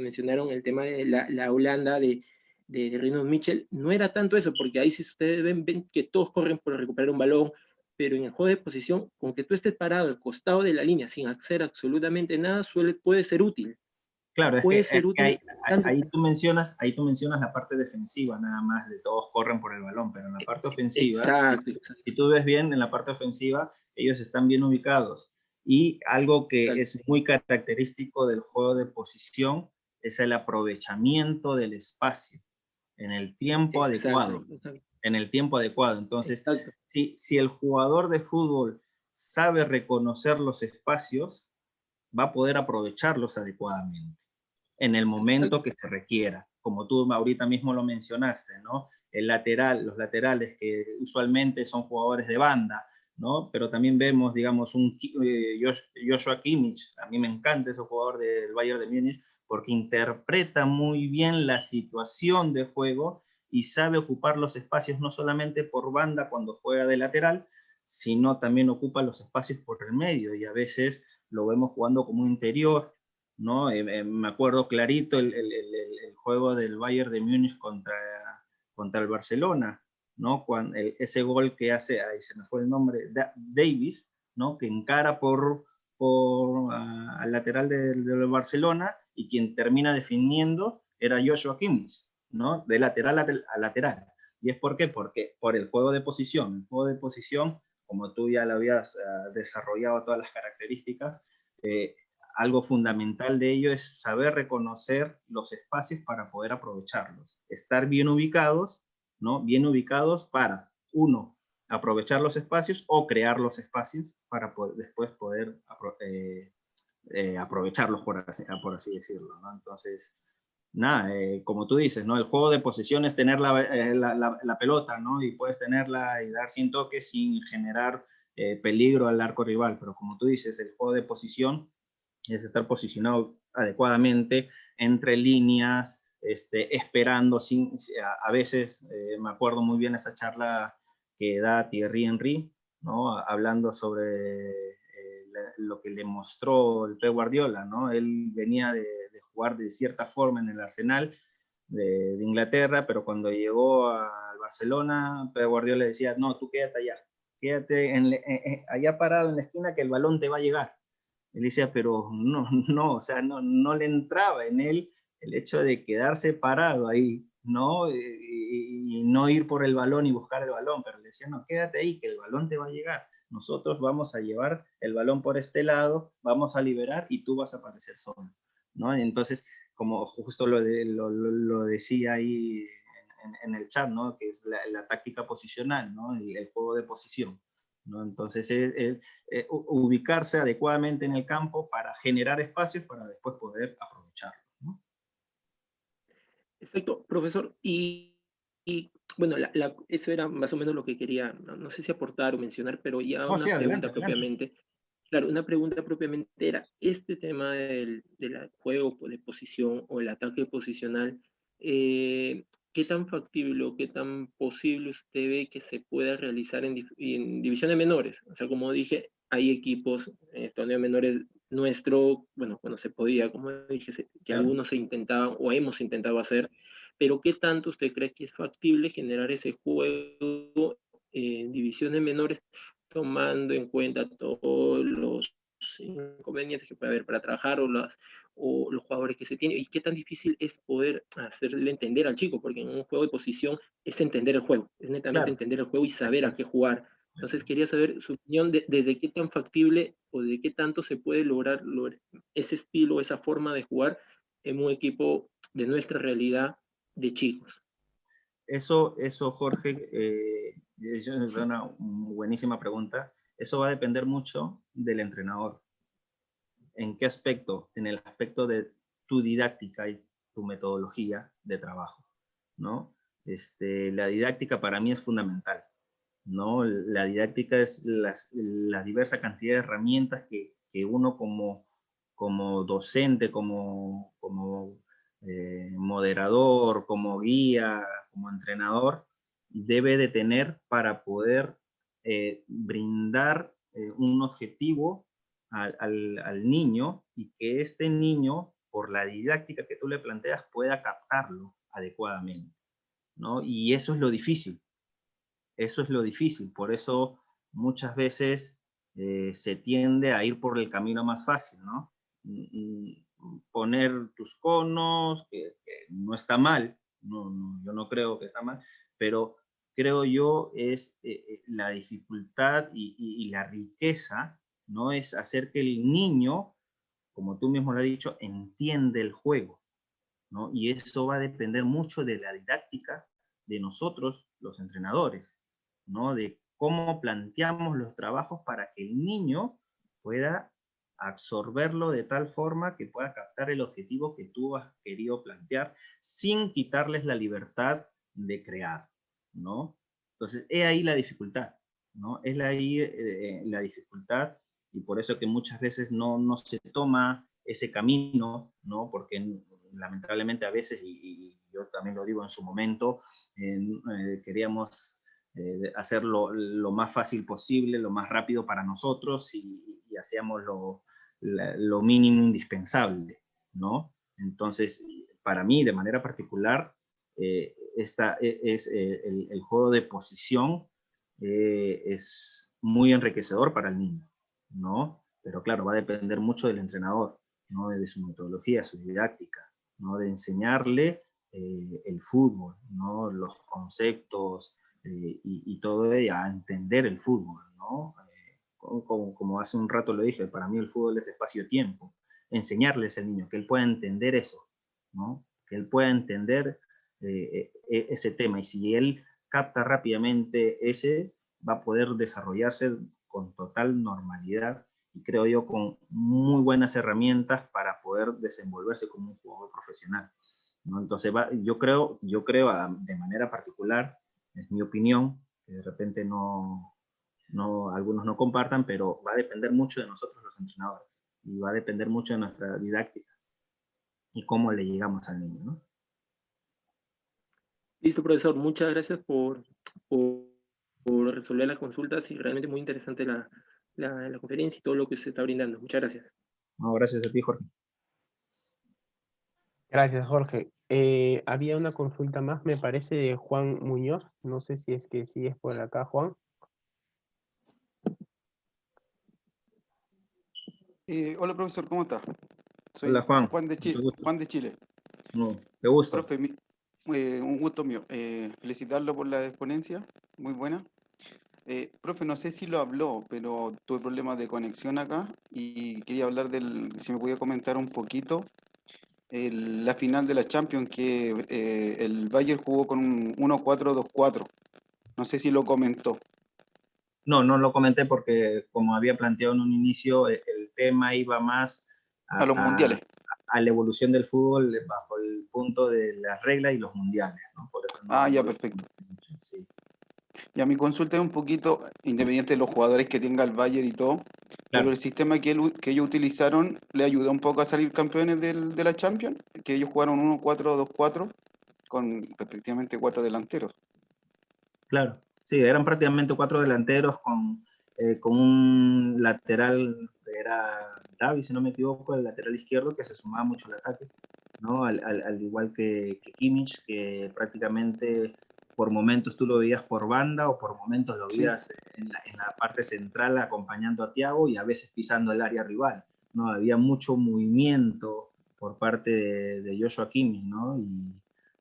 mencionaron, el tema de la Holanda de Rinus Michel, no era tanto eso, porque ahí si ustedes ven que todos corren por recuperar un balón, pero en el juego de posición, con que tú estés parado al costado de la línea sin hacer absolutamente nada, puede ser útil. Claro, es Puede que ser útil. ahí tú mencionas la parte defensiva nada más, de todos corren por el balón, pero en la parte ofensiva, Exacto. si tú ves bien, en la parte ofensiva, ellos están bien ubicados. Y algo que es muy característico del juego de posición es el aprovechamiento del espacio en el tiempo adecuado. En el tiempo adecuado. Entonces, si el jugador de fútbol sabe reconocer los espacios, va a poder aprovecharlos adecuadamente en el momento que se requiera, como tú ahorita mismo lo mencionaste, ¿no? Los laterales que usualmente son jugadores de banda, ¿no? Pero también vemos, digamos, Joshua Kimmich, a mí me encanta ese jugador del Bayern de Múnich, porque interpreta muy bien la situación de juego y sabe ocupar los espacios no solamente por banda cuando juega de lateral, sino también ocupa los espacios por el medio, y a veces lo vemos jugando como un interior, ¿no? Me acuerdo clarito el juego del Bayern de Múnich contra el Barcelona, ¿no? Ese gol que hace, ahí se me fue el nombre, Davis, ¿no? Que encara al lateral del Barcelona, y quien termina definiendo era Joshua Kimmich, ¿no? De lateral a lateral. ¿Y es por qué? Porque por el juego de posición. El juego de posición, como tú ya lo habías desarrollado todas las características, algo fundamental de ello es saber reconocer los espacios para poder aprovecharlos. Estar bien ubicados, ¿no? Bien ubicados para, uno, aprovechar los espacios o crear los espacios para después poder aprovecharlos, por así decirlo, ¿no? Entonces, nada, como tú dices, ¿no? El juego de posesión es tener la pelota, ¿no? Y puedes tenerla y dar 100 toques sin generar peligro al arco rival, pero como tú dices, el juego de posición es estar posicionado adecuadamente entre líneas, esperando, a veces me acuerdo muy bien esa charla que da Thierry Henry, ¿no? Hablando sobre lo que le mostró el Pep Guardiola, ¿no? Él venía de jugar de cierta forma en el Arsenal de Inglaterra, pero cuando llegó al Barcelona, Pep Guardiola le decía, no, tú quédate allá, quédate allá parado en la esquina que el balón te va a llegar. Él decía, pero no, o sea, no le entraba en él el hecho de quedarse parado ahí, ¿no? Y no ir por el balón y buscar el balón, pero le decía, no, quédate ahí, que el balón te va a llegar. Nosotros vamos a llevar el balón por este lado, vamos a liberar y tú vas a aparecer solo, ¿no? Entonces, como justo lo decía ahí en el chat, ¿no? Que es la táctica posicional, ¿no? El juego de posición, ¿no? Entonces, ubicarse adecuadamente en el campo para generar espacios para después poder aprovecharlo, ¿no? Exacto, profesor. Y, bueno, eso era más o menos lo que quería, no sé si aportar o mencionar, pero ya No, sí, una adelante, pregunta adelante. propiamente. Claro, una pregunta propiamente era, este tema del juego de posición o el ataque posicional, ¿qué tan factible o qué tan posible usted ve que se pueda realizar en divisiones menores? O sea, como dije, hay equipos en torneos menores nuestro, bueno, cuando se podía, como dije, que Claro. algunos se intentaban o hemos intentado hacer, pero ¿qué tanto usted cree que es factible generar ese juego en divisiones menores, tomando en cuenta todos los inconvenientes que puede haber para trabajar o los jugadores que se tienen, y qué tan difícil es poder hacerle entender al chico, porque en un juego de posición es entender el juego, es netamente Claro, entender el juego y saber a exacto. qué jugar. Entonces quería saber su opinión de qué tan factible o de qué tanto se puede lograr ese estilo, esa forma de jugar en un equipo de nuestra realidad de chicos. Eso Jorge, es una buenísima pregunta. Eso va a depender mucho del entrenador. ¿En qué aspecto? En el aspecto de tu didáctica y tu metodología de trabajo, ¿no? La didáctica para mí es fundamental, ¿no? La didáctica es la diversa cantidad de herramientas que uno como docente, como moderador, como guía, como entrenador, debe de tener para poder brindar un objetivo al niño y que este niño, por la didáctica que tú le planteas, pueda captarlo adecuadamente, ¿no? Y eso es lo difícil. Eso es lo difícil, por eso muchas veces se tiende a ir por el camino más fácil, ¿no? Poner tus conos, que no está mal, yo no creo que está mal, pero creo yo es la dificultad y la riqueza, ¿no? Es hacer que el niño, como tú mismo lo has dicho, entiende el juego, ¿no? Y eso va a depender mucho de la didáctica de nosotros, los entrenadores, ¿no? De cómo planteamos los trabajos para que el niño pueda absorberlo de tal forma que pueda captar el objetivo que tú has querido plantear sin quitarles la libertad de crear, ¿no? Entonces, es ahí la dificultad, ¿no? Es ahí la dificultad y por eso que muchas veces no se toma ese camino, ¿no? Porque lamentablemente a veces, y yo también lo digo en su momento, queríamos hacerlo lo más fácil posible, lo más rápido para nosotros y hacíamos lo mínimo indispensable, ¿no? Entonces, para mí, de manera particular, esta es el juego de posición es muy enriquecedor para el niño, ¿no? Pero claro, va a depender mucho del entrenador, ¿no? De su metodología, su didáctica, ¿no? De enseñarle el fútbol, ¿no? Los conceptos y todo ello, a entender el fútbol, ¿no? Como hace un rato lo dije, para mí el fútbol es espacio-tiempo. Enseñarles al niño que él pueda entender eso, ¿no? Que él pueda entender ese tema. Y si él capta rápidamente ese, va a poder desarrollarse con total normalidad y creo yo con muy buenas herramientas para poder desenvolverse como un jugador profesional. ¿no? Entonces, yo creo de manera particular, es mi opinión, que de repente algunos no compartan, pero va a depender mucho de nosotros los entrenadores y va a depender mucho de nuestra didáctica y cómo le llegamos al niño, ¿no? Listo, profesor. Muchas gracias por, por resolver las consultas y realmente muy interesante la conferencia y todo lo que se está brindando. Muchas gracias. No, gracias a ti, Jorge. Gracias, Jorge. Había una consulta más, me parece, de Juan Muñoz. No sé si es que sí es por acá, Juan. Hola profesor, ¿cómo está? Hola, Soy Juan. Juan de Mucho Chile. gusto. Juan de Chile. No, te gusto. Profe, un gusto mío. Felicitarlo por la exponencia, muy buena. Profe, no sé si lo habló, pero tuve problemas de conexión acá y quería hablar si me podía comentar un poquito, la final de la Champions, que el Bayern jugó con un 1-4-2-4. No sé si lo comentó. No, no lo comenté porque, como había planteado en un inicio, el tema iba más A los mundiales. a la evolución del fútbol bajo el punto de las reglas y los mundiales, ¿no? Por eso Ah, no ya, lo perfecto. comenté mucho, sí. Ya mi consulta es un poquito, independiente de los jugadores que tenga el Bayern y todo, pero Claro, el sistema que ellos utilizaron le ayudó un poco a salir campeones de la Champions, que ellos jugaron 1-4-2-4 con respectivamente 4 delanteros. claro. Sí, eran prácticamente 4 delanteros con un lateral, era Davi, si no me equivoco, el lateral izquierdo, que se sumaba mucho al ataque, ¿no? Al igual que Kimmich, que prácticamente por momentos tú lo veías por banda o por momentos lo Sí, veías en la parte central acompañando a Thiago y a veces pisando el área rival, ¿no? Había mucho movimiento por parte de Joshua Kimmich, ¿no?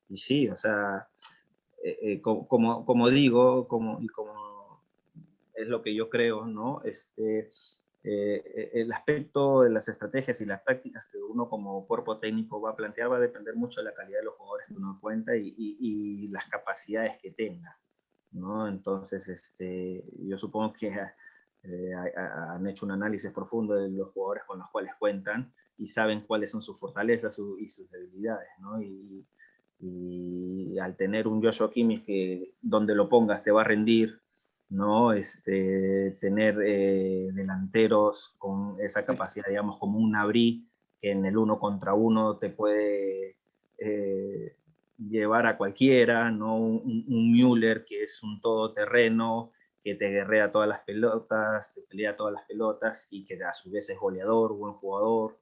Y sí, o sea, como digo, como es lo que yo creo, ¿no? El aspecto de las estrategias y las tácticas que uno como cuerpo técnico va a plantear va a depender mucho de la calidad de los jugadores que uno cuenta y las capacidades que tenga, ¿no? Entonces, yo supongo que han hecho un análisis profundo de los jugadores con los cuales cuentan y saben cuáles son sus fortalezas y sus debilidades, ¿no? Y al tener un Joshua Kimmich que donde lo pongas te va a rendir, ¿no? Tener delanteros con esa sí, capacidad, digamos, como un Abrí, que en el 1 contra 1 te puede llevar a cualquiera, ¿no? Un Müller que es un todoterreno, que te guerrea todas las pelotas, te pelea todas las pelotas y que a su vez es goleador, buen jugador,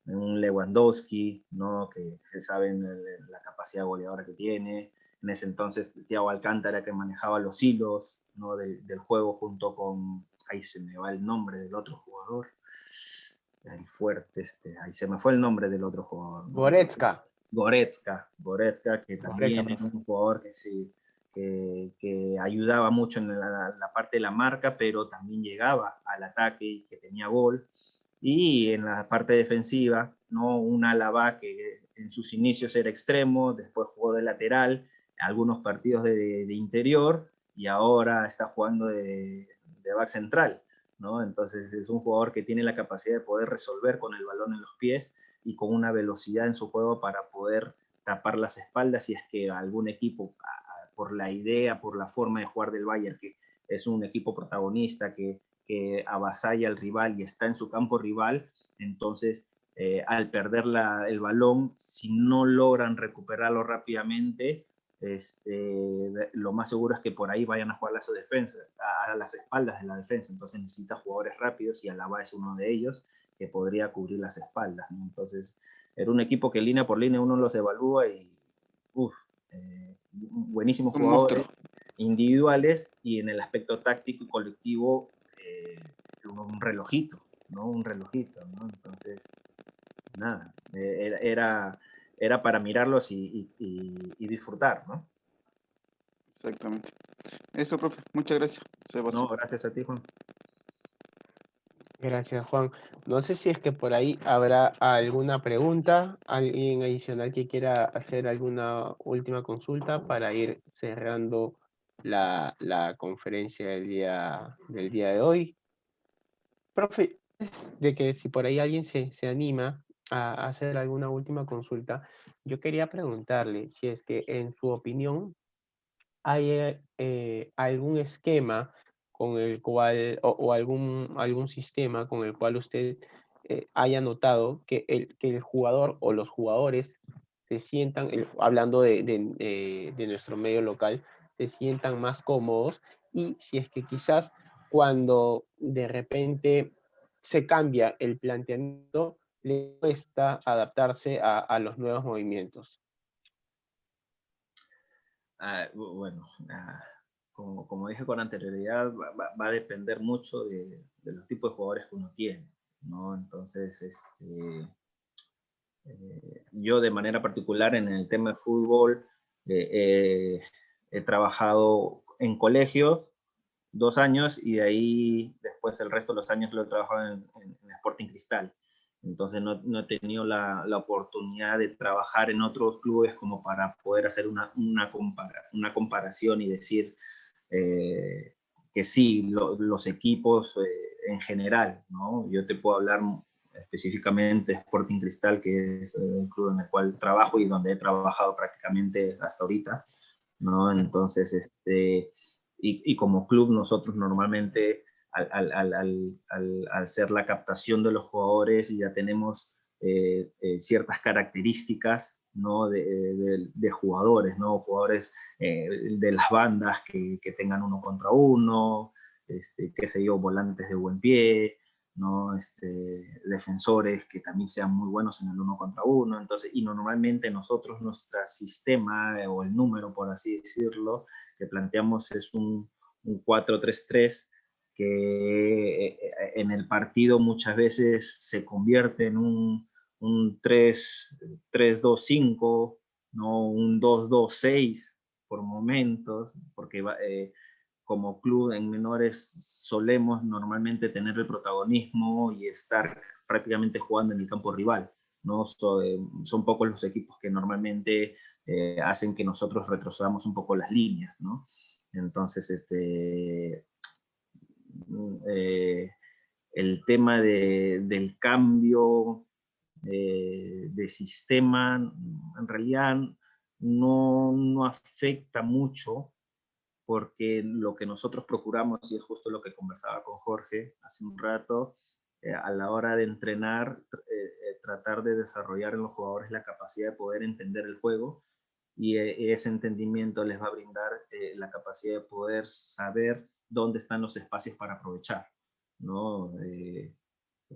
un Lewandowski, ¿no? Que se sabe la capacidad goleadora que tiene. En ese entonces, Thiago Alcántara, que manejaba los hilos, ¿no? Del juego junto con, ahí se me va el nombre del otro jugador, el fuerte, ahí se me fue el nombre del otro jugador, ¿no? Goretzka. Goretzka, que Goretzka, también era profe. un jugador que sí, que ayudaba mucho en la parte de la marca, pero también llegaba al ataque y que tenía gol. Y en la parte defensiva, ¿no? Un Alaba que en sus inicios era extremo, después jugó de lateral, algunos partidos de interior y ahora está jugando de back central, ¿no? Entonces es un jugador que tiene la capacidad de poder resolver con el balón en los pies y con una velocidad en su juego para poder tapar las espaldas si es que algún equipo, por la idea, por la forma de jugar del Bayern, que es un equipo protagonista que avasalla al rival y está en su campo rival, entonces al perder el balón, si no logran recuperarlo rápidamente, lo más seguro es que por ahí vayan a jugar a su defensa, a las espaldas de la defensa, entonces necesita jugadores rápidos y Alaba es uno de ellos que podría cubrir las espaldas, ¿no? Entonces era un equipo que línea por línea uno los evalúa y buenísimos un monstruo. jugadores individuales y en el aspecto táctico y colectivo un relojito, ¿no? Un relojito, ¿no? Entonces, nada, era para mirarlos y disfrutar, ¿no? Exactamente. Eso, profe, muchas gracias. Se No, pasó. gracias a ti, Juan. Gracias, Juan. No sé si es que por ahí habrá alguna pregunta, alguien adicional que quiera hacer alguna última consulta para ir cerrando la conferencia del día de hoy. Profe, de que si por ahí alguien se anima a hacer alguna última consulta. Yo quería preguntarle si es que en su opinión hay algún esquema con el cual, o algún sistema con el cual usted haya notado que el jugador o los jugadores se sientan, hablando de nuestro medio local, se sientan más cómodos, y si es que quizás cuando de repente se cambia el planteamiento, le cuesta adaptarse a los nuevos movimientos. Bueno, como dije con anterioridad, va a depender mucho de los tipos de jugadores que uno tiene, ¿no? Entonces, yo de manera particular en el tema de fútbol he trabajado en colegios 2 años y de ahí después el resto de los años lo he trabajado en Sporting Cristal. Entonces no he tenido la oportunidad de trabajar en otros clubes como para poder hacer una comparación y decir que sí, los equipos en general, ¿no? Yo te puedo hablar específicamente de Sporting Cristal, que es el club en el cual trabajo y donde he trabajado prácticamente hasta ahorita, ¿no? Entonces, y como club nosotros normalmente al hacer la captación de los jugadores ya tenemos ciertas características, ¿no? de jugadores, ¿no? Jugadores de las bandas que tengan uno contra uno, qué sé yo, volantes de buen pie, ¿no? Defensores que también sean muy buenos en el uno contra uno. Entonces, y normalmente nosotros, nuestro sistema o el número, por así decirlo, que planteamos es un 4-3-3 que en el partido muchas veces se convierte en un 3-2-5, ¿no? Un 2-2-6 por momentos, porque como club en menores solemos normalmente tener el protagonismo y estar prácticamente jugando en el campo rival, ¿no? Son pocos los equipos que normalmente hacen que nosotros retrocedamos un poco las líneas, ¿no? Entonces, el tema del cambio de sistema en realidad no afecta mucho, porque lo que nosotros procuramos, y es justo lo que conversaba con Jorge hace un rato, a la hora de entrenar, tratar de desarrollar en los jugadores la capacidad de poder entender el juego, y ese entendimiento les va a brindar la capacidad de poder saber dónde están los espacios para aprovechar, ¿no?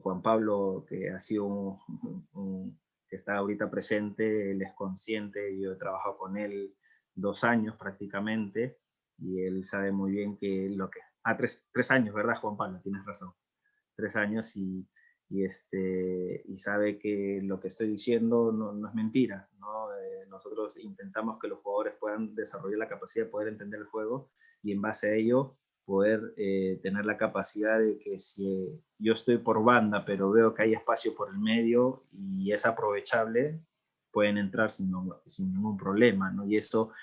Juan Pablo, que ha sido que está ahorita presente, él es consciente, yo he trabajado con él 2 años prácticamente, y él sabe muy bien que lo que... 3 años, ¿verdad, Juan Pablo? Tienes razón. 3 años y sabe que lo que estoy diciendo no es mentira, ¿no? Nosotros intentamos que los jugadores puedan desarrollar la capacidad de poder entender el juego y en base a ello poder tener la capacidad de que si yo estoy por banda pero veo que hay espacio por el medio y es aprovechable, pueden entrar sin ningún problema, ¿no? Y eso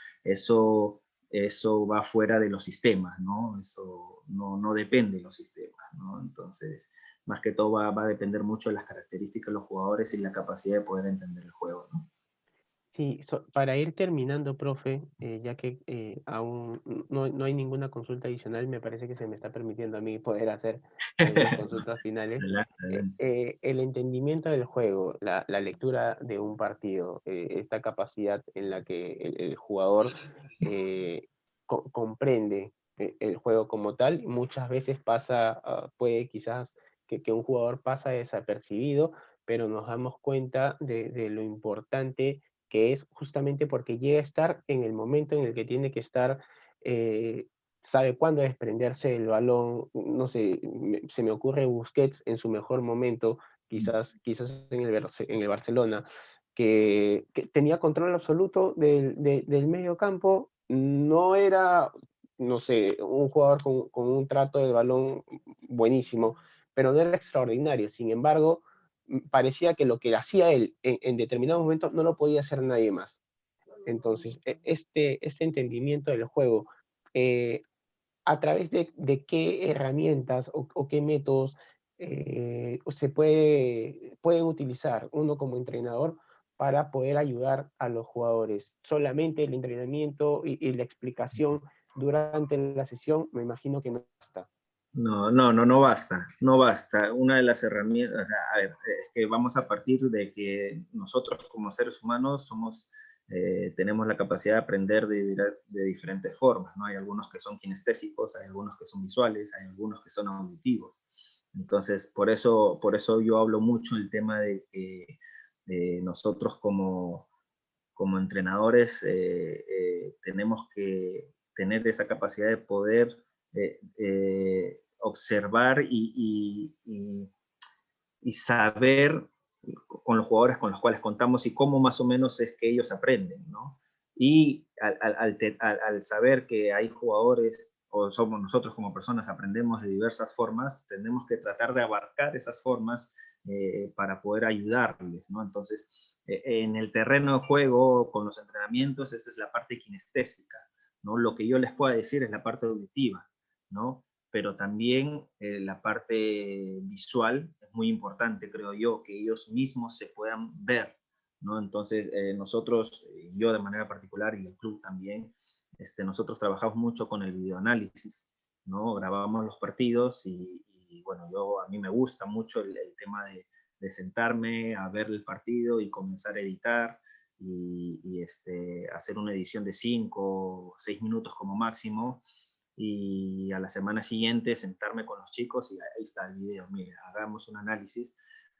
va fuera de los sistemas, ¿no? Eso no depende de los sistemas, ¿no? Entonces, más que todo va a depender mucho de las características de los jugadores y la capacidad de poder entender el juego, ¿no? Sí, para ir terminando, profe, ya que aún no hay ninguna consulta adicional, me parece que se me está permitiendo a mí poder hacer algunas consultas finales. Adelante, adelante. El entendimiento del juego, la lectura de un partido, esta capacidad en la que el jugador comprende el juego como tal, muchas veces puede quizás que un jugador pasa desapercibido, pero nos damos cuenta de lo importante que es, justamente porque llega a estar en el momento en el que tiene que estar, sabe cuándo desprenderse del balón. No sé, se me ocurre Busquets en su mejor momento, quizás en el Barcelona, que tenía control absoluto del medio campo. No era, no sé, un jugador con un trato del balón buenísimo, pero no era extraordinario. Sin embargo, parecía que lo que hacía él en determinado momento no lo podía hacer nadie más. Entonces, este entendimiento del juego, eh, ¿a través de qué herramientas o qué métodos pueden utilizar uno como entrenador para poder ayudar a los jugadores. Solamente el entrenamiento y la explicación durante la sesión, me imagino que no basta. No basta, no basta. Una de las herramientas, o sea, a ver, es que vamos a partir de que nosotros como seres humanos tenemos la capacidad de aprender de diferentes formas, ¿no? Hay algunos que son kinestésicos, hay algunos que son visuales, hay algunos que son auditivos. Entonces, por eso yo hablo mucho el tema de que nosotros como entrenadores tenemos que tener esa capacidad de poder observar y saber con los jugadores con los cuales contamos y cómo más o menos es que ellos aprenden, ¿no? Y al saber que hay jugadores, o somos nosotros como personas, aprendemos de diversas formas, tenemos que tratar de abarcar esas formas para poder ayudarles, ¿no? Entonces, en el terreno de juego, con los entrenamientos, esa es la parte kinestésica, ¿no? Lo que yo les pueda decir es la parte auditiva, ¿no? Pero también la parte visual es muy importante, creo yo, que ellos mismos se puedan ver, ¿no? Entonces, nosotros, yo de manera particular y el club también, nosotros trabajamos mucho con el videoanálisis, ¿no? Grabamos los partidos y bueno, a mí me gusta mucho el tema de sentarme a ver el partido y comenzar a editar y hacer una edición de 5 o 6 minutos como máximo, y a la semana siguiente sentarme con los chicos y ahí está el video. Mire, hagamos un análisis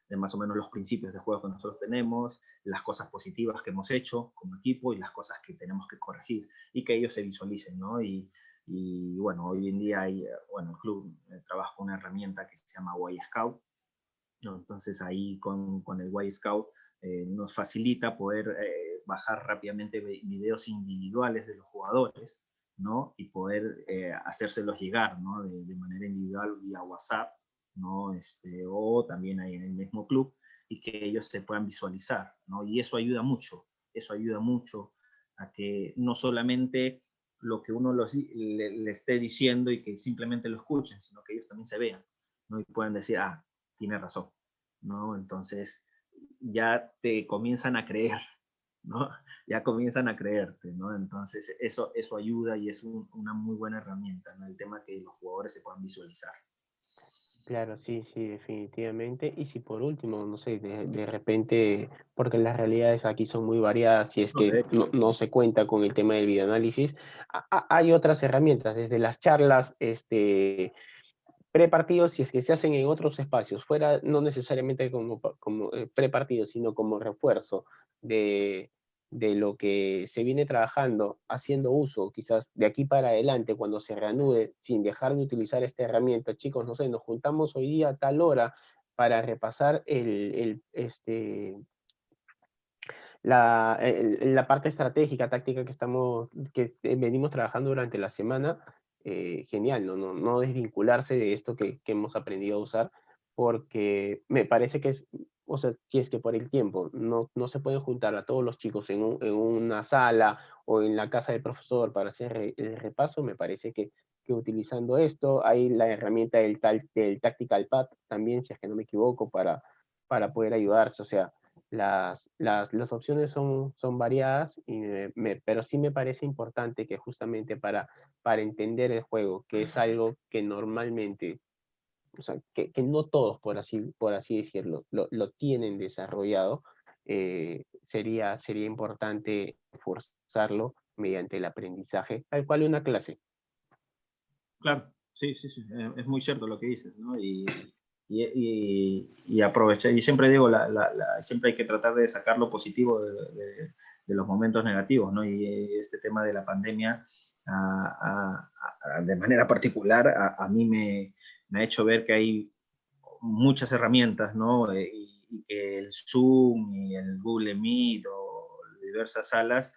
de más o menos los principios de juego que nosotros tenemos, las cosas positivas que hemos hecho como equipo y las cosas que tenemos que corregir y que ellos se visualicen, ¿no? Y bueno, hoy en día el club trabaja con una herramienta que se llama Y Scout, ¿no? Entonces ahí con el Y Scout nos facilita poder bajar rápidamente videos individuales de los jugadores, ¿no? Y poder hacérselos llegar, ¿no? De manera individual vía WhatsApp, ¿no? O también ahí en el mismo club, y que ellos se puedan visualizar, ¿no? Y eso ayuda mucho a que no solamente lo que uno le esté diciendo y que simplemente lo escuchen, sino que ellos también se vean, ¿no? Y puedan decir, tiene razón, ¿no? Entonces ya te comienzan a creer, ¿no? Ya comienzan a creerte, ¿no? Entonces eso ayuda y es una muy buena herramienta, ¿no? El tema que los jugadores se puedan visualizar. Claro, sí, sí, definitivamente. Y si por último, no sé, de repente, porque las realidades aquí son muy variadas, si es No, de que hecho. no se cuenta con el tema del videoanálisis, hay otras herramientas, desde las charlas, prepartidos, si es que se hacen en otros espacios, fuera no necesariamente como prepartidos, sino como refuerzo de, de lo que se viene trabajando, haciendo uso quizás de aquí para adelante, cuando se reanude, sin dejar de utilizar esta herramienta. Chicos, no sé, nos juntamos hoy día a tal hora para repasar la parte estratégica, táctica que venimos trabajando durante la semana. Genial, no desvincularse de esto que hemos aprendido a usar, porque me parece que o sea, si es que por el tiempo no se pueden juntar a todos los chicos en una sala o en la casa del profesor para hacer el repaso, me parece que utilizando esto, hay la herramienta del Tactical Pad también, si es que no me equivoco, para poder ayudarse. O sea, las opciones son variadas, pero sí me parece importante que justamente para entender el juego, que es algo que normalmente, o sea, que no todos, por así decirlo, lo tienen desarrollado, sería importante forzarlo mediante el aprendizaje, tal cual una clase. Claro, sí, es muy cierto lo que dices, ¿no? Y aprovechar, y siempre digo, siempre hay que tratar de sacar lo positivo de los momentos negativos, ¿no? Y este tema de la pandemia, de manera particular, a mí me ha hecho ver que hay muchas herramientas, ¿no? Y que el Zoom y el Google Meet o diversas salas,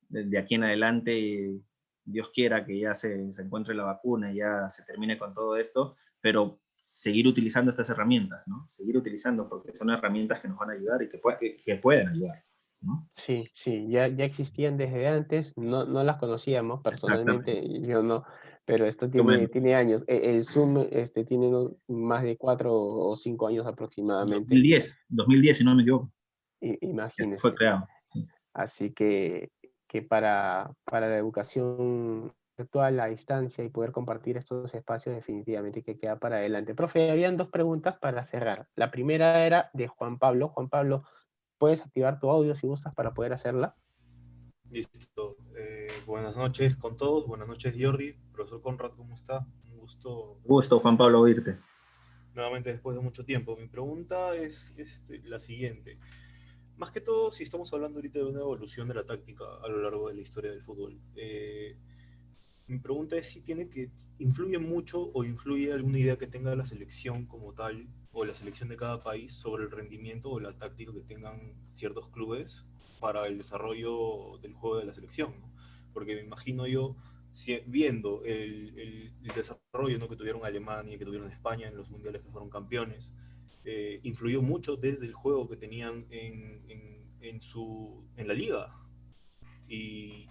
de aquí en adelante, Dios quiera que ya se encuentre la vacuna y ya se termine con todo esto, pero seguir utilizando estas herramientas, ¿no? Seguir utilizando, porque son herramientas que nos van a ayudar y que pueden ayudar, ¿no? Sí, ya existían desde antes, no las conocíamos Exactamente. personalmente, yo no, pero esto Qué bueno. tiene años. El Zoom tiene más de 4 o 5 años aproximadamente. 2010, si no me equivoco. Fue Imagínense. creado. Así que para la educación virtual a distancia y poder compartir estos espacios definitivamente que queda para adelante. Profe, habían 2 preguntas para cerrar. La primera era de Juan Pablo. Juan Pablo, ¿puedes activar tu audio si gustas para poder hacerla? Listo. Buenas noches con todos. Buenas noches, Jordi. Profesor Conrad, ¿cómo está? Un Gusto, Juan Pablo, oírte. nuevamente después de mucho tiempo. Mi pregunta es la siguiente. Más que todo, si estamos hablando ahorita de una evolución de la táctica a lo largo de la historia del fútbol, mi pregunta es si influye mucho o influye alguna idea que tenga la selección como tal, o la selección de cada país, sobre el rendimiento o la táctica que tengan ciertos clubes para el desarrollo del juego de la selección, ¿no? Porque me imagino yo, viendo el desarrollo, ¿no?, que tuvieron Alemania y que tuvieron España en los mundiales que fueron campeones, influyó mucho desde el juego que tenían en la liga. Y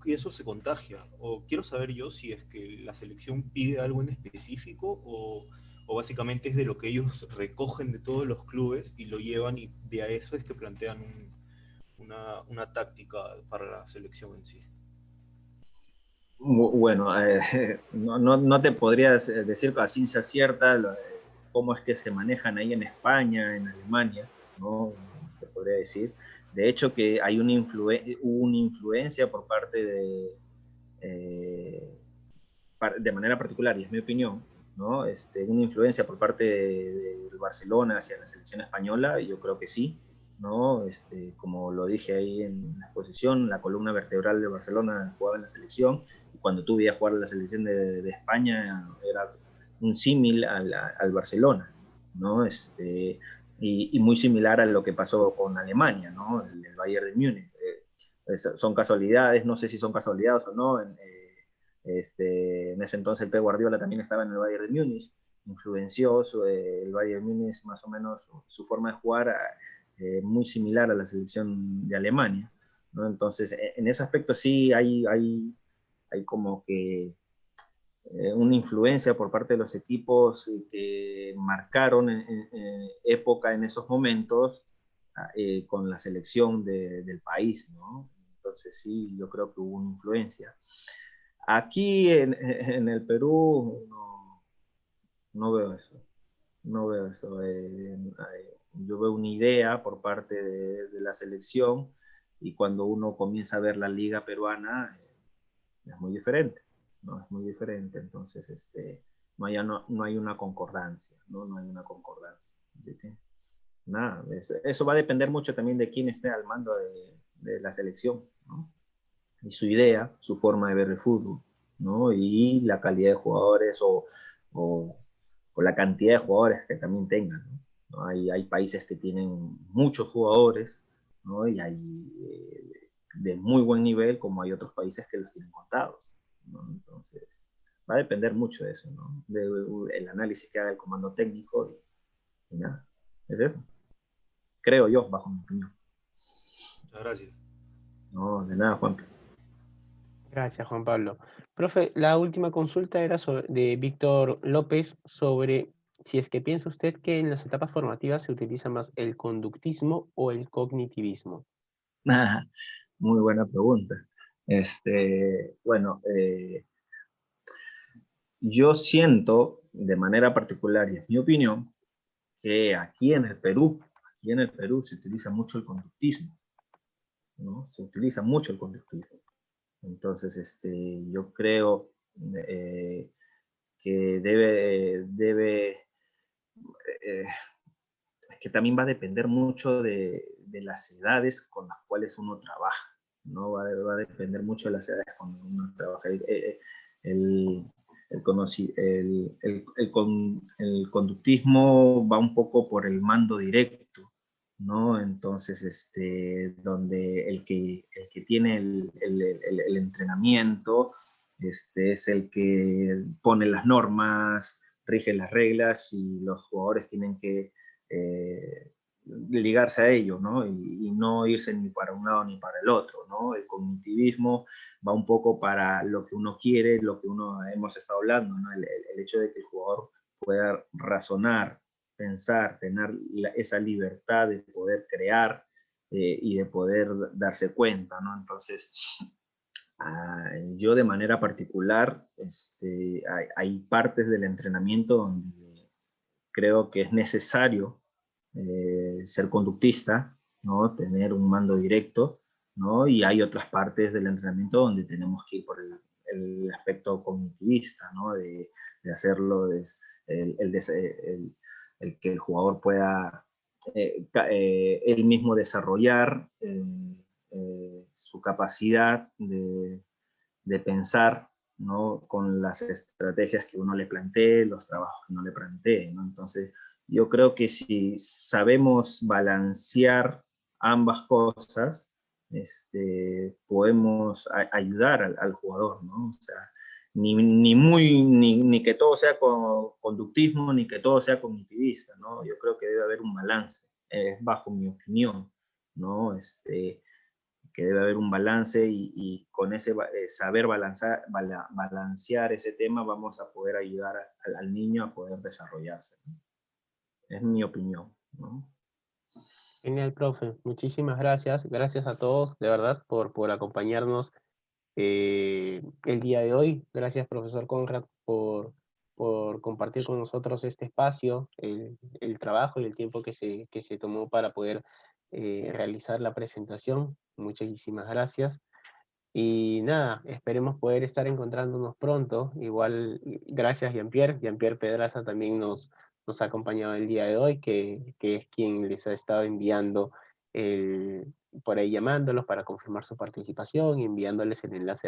eso se contagia. O quiero saber yo si es que la selección pide algo en específico o básicamente es de lo que ellos recogen de todos los clubes y lo llevan, y de a eso es que plantean una táctica para la selección en sí. Bueno, no te podría decir a ciencia cierta cómo es que se manejan ahí en España, en Alemania, ¿no? Te podría decir. De hecho, que hay hubo una influencia por parte de manera particular, y es mi opinión, ¿no? Una influencia por parte del Barcelona hacia la selección española, y yo creo que sí, ¿no? Como lo dije ahí en la exposición, la columna vertebral de Barcelona jugaba en la selección, y cuando tú veías jugar a la selección de España era un símil al Barcelona, ¿no? Y muy similar a lo que pasó con Alemania, ¿no? El Bayern de Múnich. Son casualidades, no sé si son casualidades o no. En ese entonces el Pep Guardiola también estaba en el Bayern de Múnich, influenció el Bayern de Múnich más o menos su forma de jugar muy similar a la selección de Alemania, ¿no? Entonces, en ese aspecto sí hay como que una influencia por parte de los equipos que marcaron época en esos momentos con la selección del país, ¿no? Entonces sí, yo creo que hubo una influencia. Aquí en el Perú no veo eso. No veo eso. Yo veo una idea por parte de la selección, y cuando uno comienza a ver la liga peruana es muy diferente, ¿no? Es muy diferente. Entonces, no hay una concordancia, ¿no? No hay una concordancia. Así que, nada, eso va a depender mucho también de quién esté al mando de la selección, ¿no? Y su idea, su forma de ver el fútbol, ¿no? Y la calidad de jugadores o, o la cantidad de jugadores que también tengan, ¿no? Hay países que tienen muchos jugadores, ¿no? Y hay de muy buen nivel, como hay otros países que los tienen contados, ¿no? Entonces, va a depender mucho de eso, ¿no? Del análisis que haga el comando técnico y nada, es eso. Creo yo, bajo mi opinión. Muchas gracias. No, de nada, Juan. Gracias, Juan Pablo. Profe, la última consulta era de Víctor López sobre si es que piensa usted que en las etapas formativas se utiliza más el conductismo o el cognitivismo. Muy buena pregunta. Bueno, yo siento de manera particular, y es mi opinión, que aquí en el Perú se utiliza mucho el conductismo, ¿no? Se utiliza mucho el conductismo. Entonces, yo creo que eh, es que también va a depender mucho de las edades con las cuales uno trabaja, ¿no? Va a depender mucho de las edades con las que uno trabaja. El, el conductismo va un poco por el mando directo, ¿no? Entonces, donde el que tiene el entrenamiento es el que pone las normas, rige las reglas, y los jugadores tienen que ligarse a ello, ¿no? Y no irse ni para un lado ni para el otro, ¿no? El cognitivismo va un poco para lo que uno quiere, lo que uno hemos estado hablando, ¿no? El hecho de que el jugador pueda razonar, pensar, tener esa libertad de poder crear y de poder darse cuenta, ¿no? Entonces, yo de manera particular, hay partes del entrenamiento donde creo que es necesario ser conductista, ¿no? Tener un mando directo, ¿no? Y hay otras partes del entrenamiento donde tenemos que ir por el aspecto cognitivista, ¿no? De hacerlo, el que el jugador pueda él mismo desarrollar su capacidad de pensar, ¿no? Con las estrategias que uno le plantee, los trabajos que uno le plantee, ¿no? Entonces, yo creo que si sabemos balancear ambas cosas, podemos ayudar al jugador, ¿no? O sea, ni que todo sea conductismo, ni que todo sea cognitivista, ¿no? Yo creo que debe haber un balance, bajo mi opinión, ¿no? Que debe haber un balance y con ese saber balancear ese tema vamos a poder ayudar al niño a poder desarrollarse, ¿no? Es mi opinión, ¿no? Genial, profe. Muchísimas gracias. Gracias a todos, de verdad, por acompañarnos el día de hoy. Gracias, profesor Conrad, por compartir con nosotros este espacio, el trabajo y el tiempo que se tomó para poder realizar la presentación. Muchísimas gracias. Y nada, esperemos poder estar encontrándonos pronto. Igual, gracias Jean-Pierre. Jean-Pierre Pedraza también nos ha acompañado el día de hoy, que es quien les ha estado enviando por ahí llamándolos para confirmar su participación y enviándoles el enlace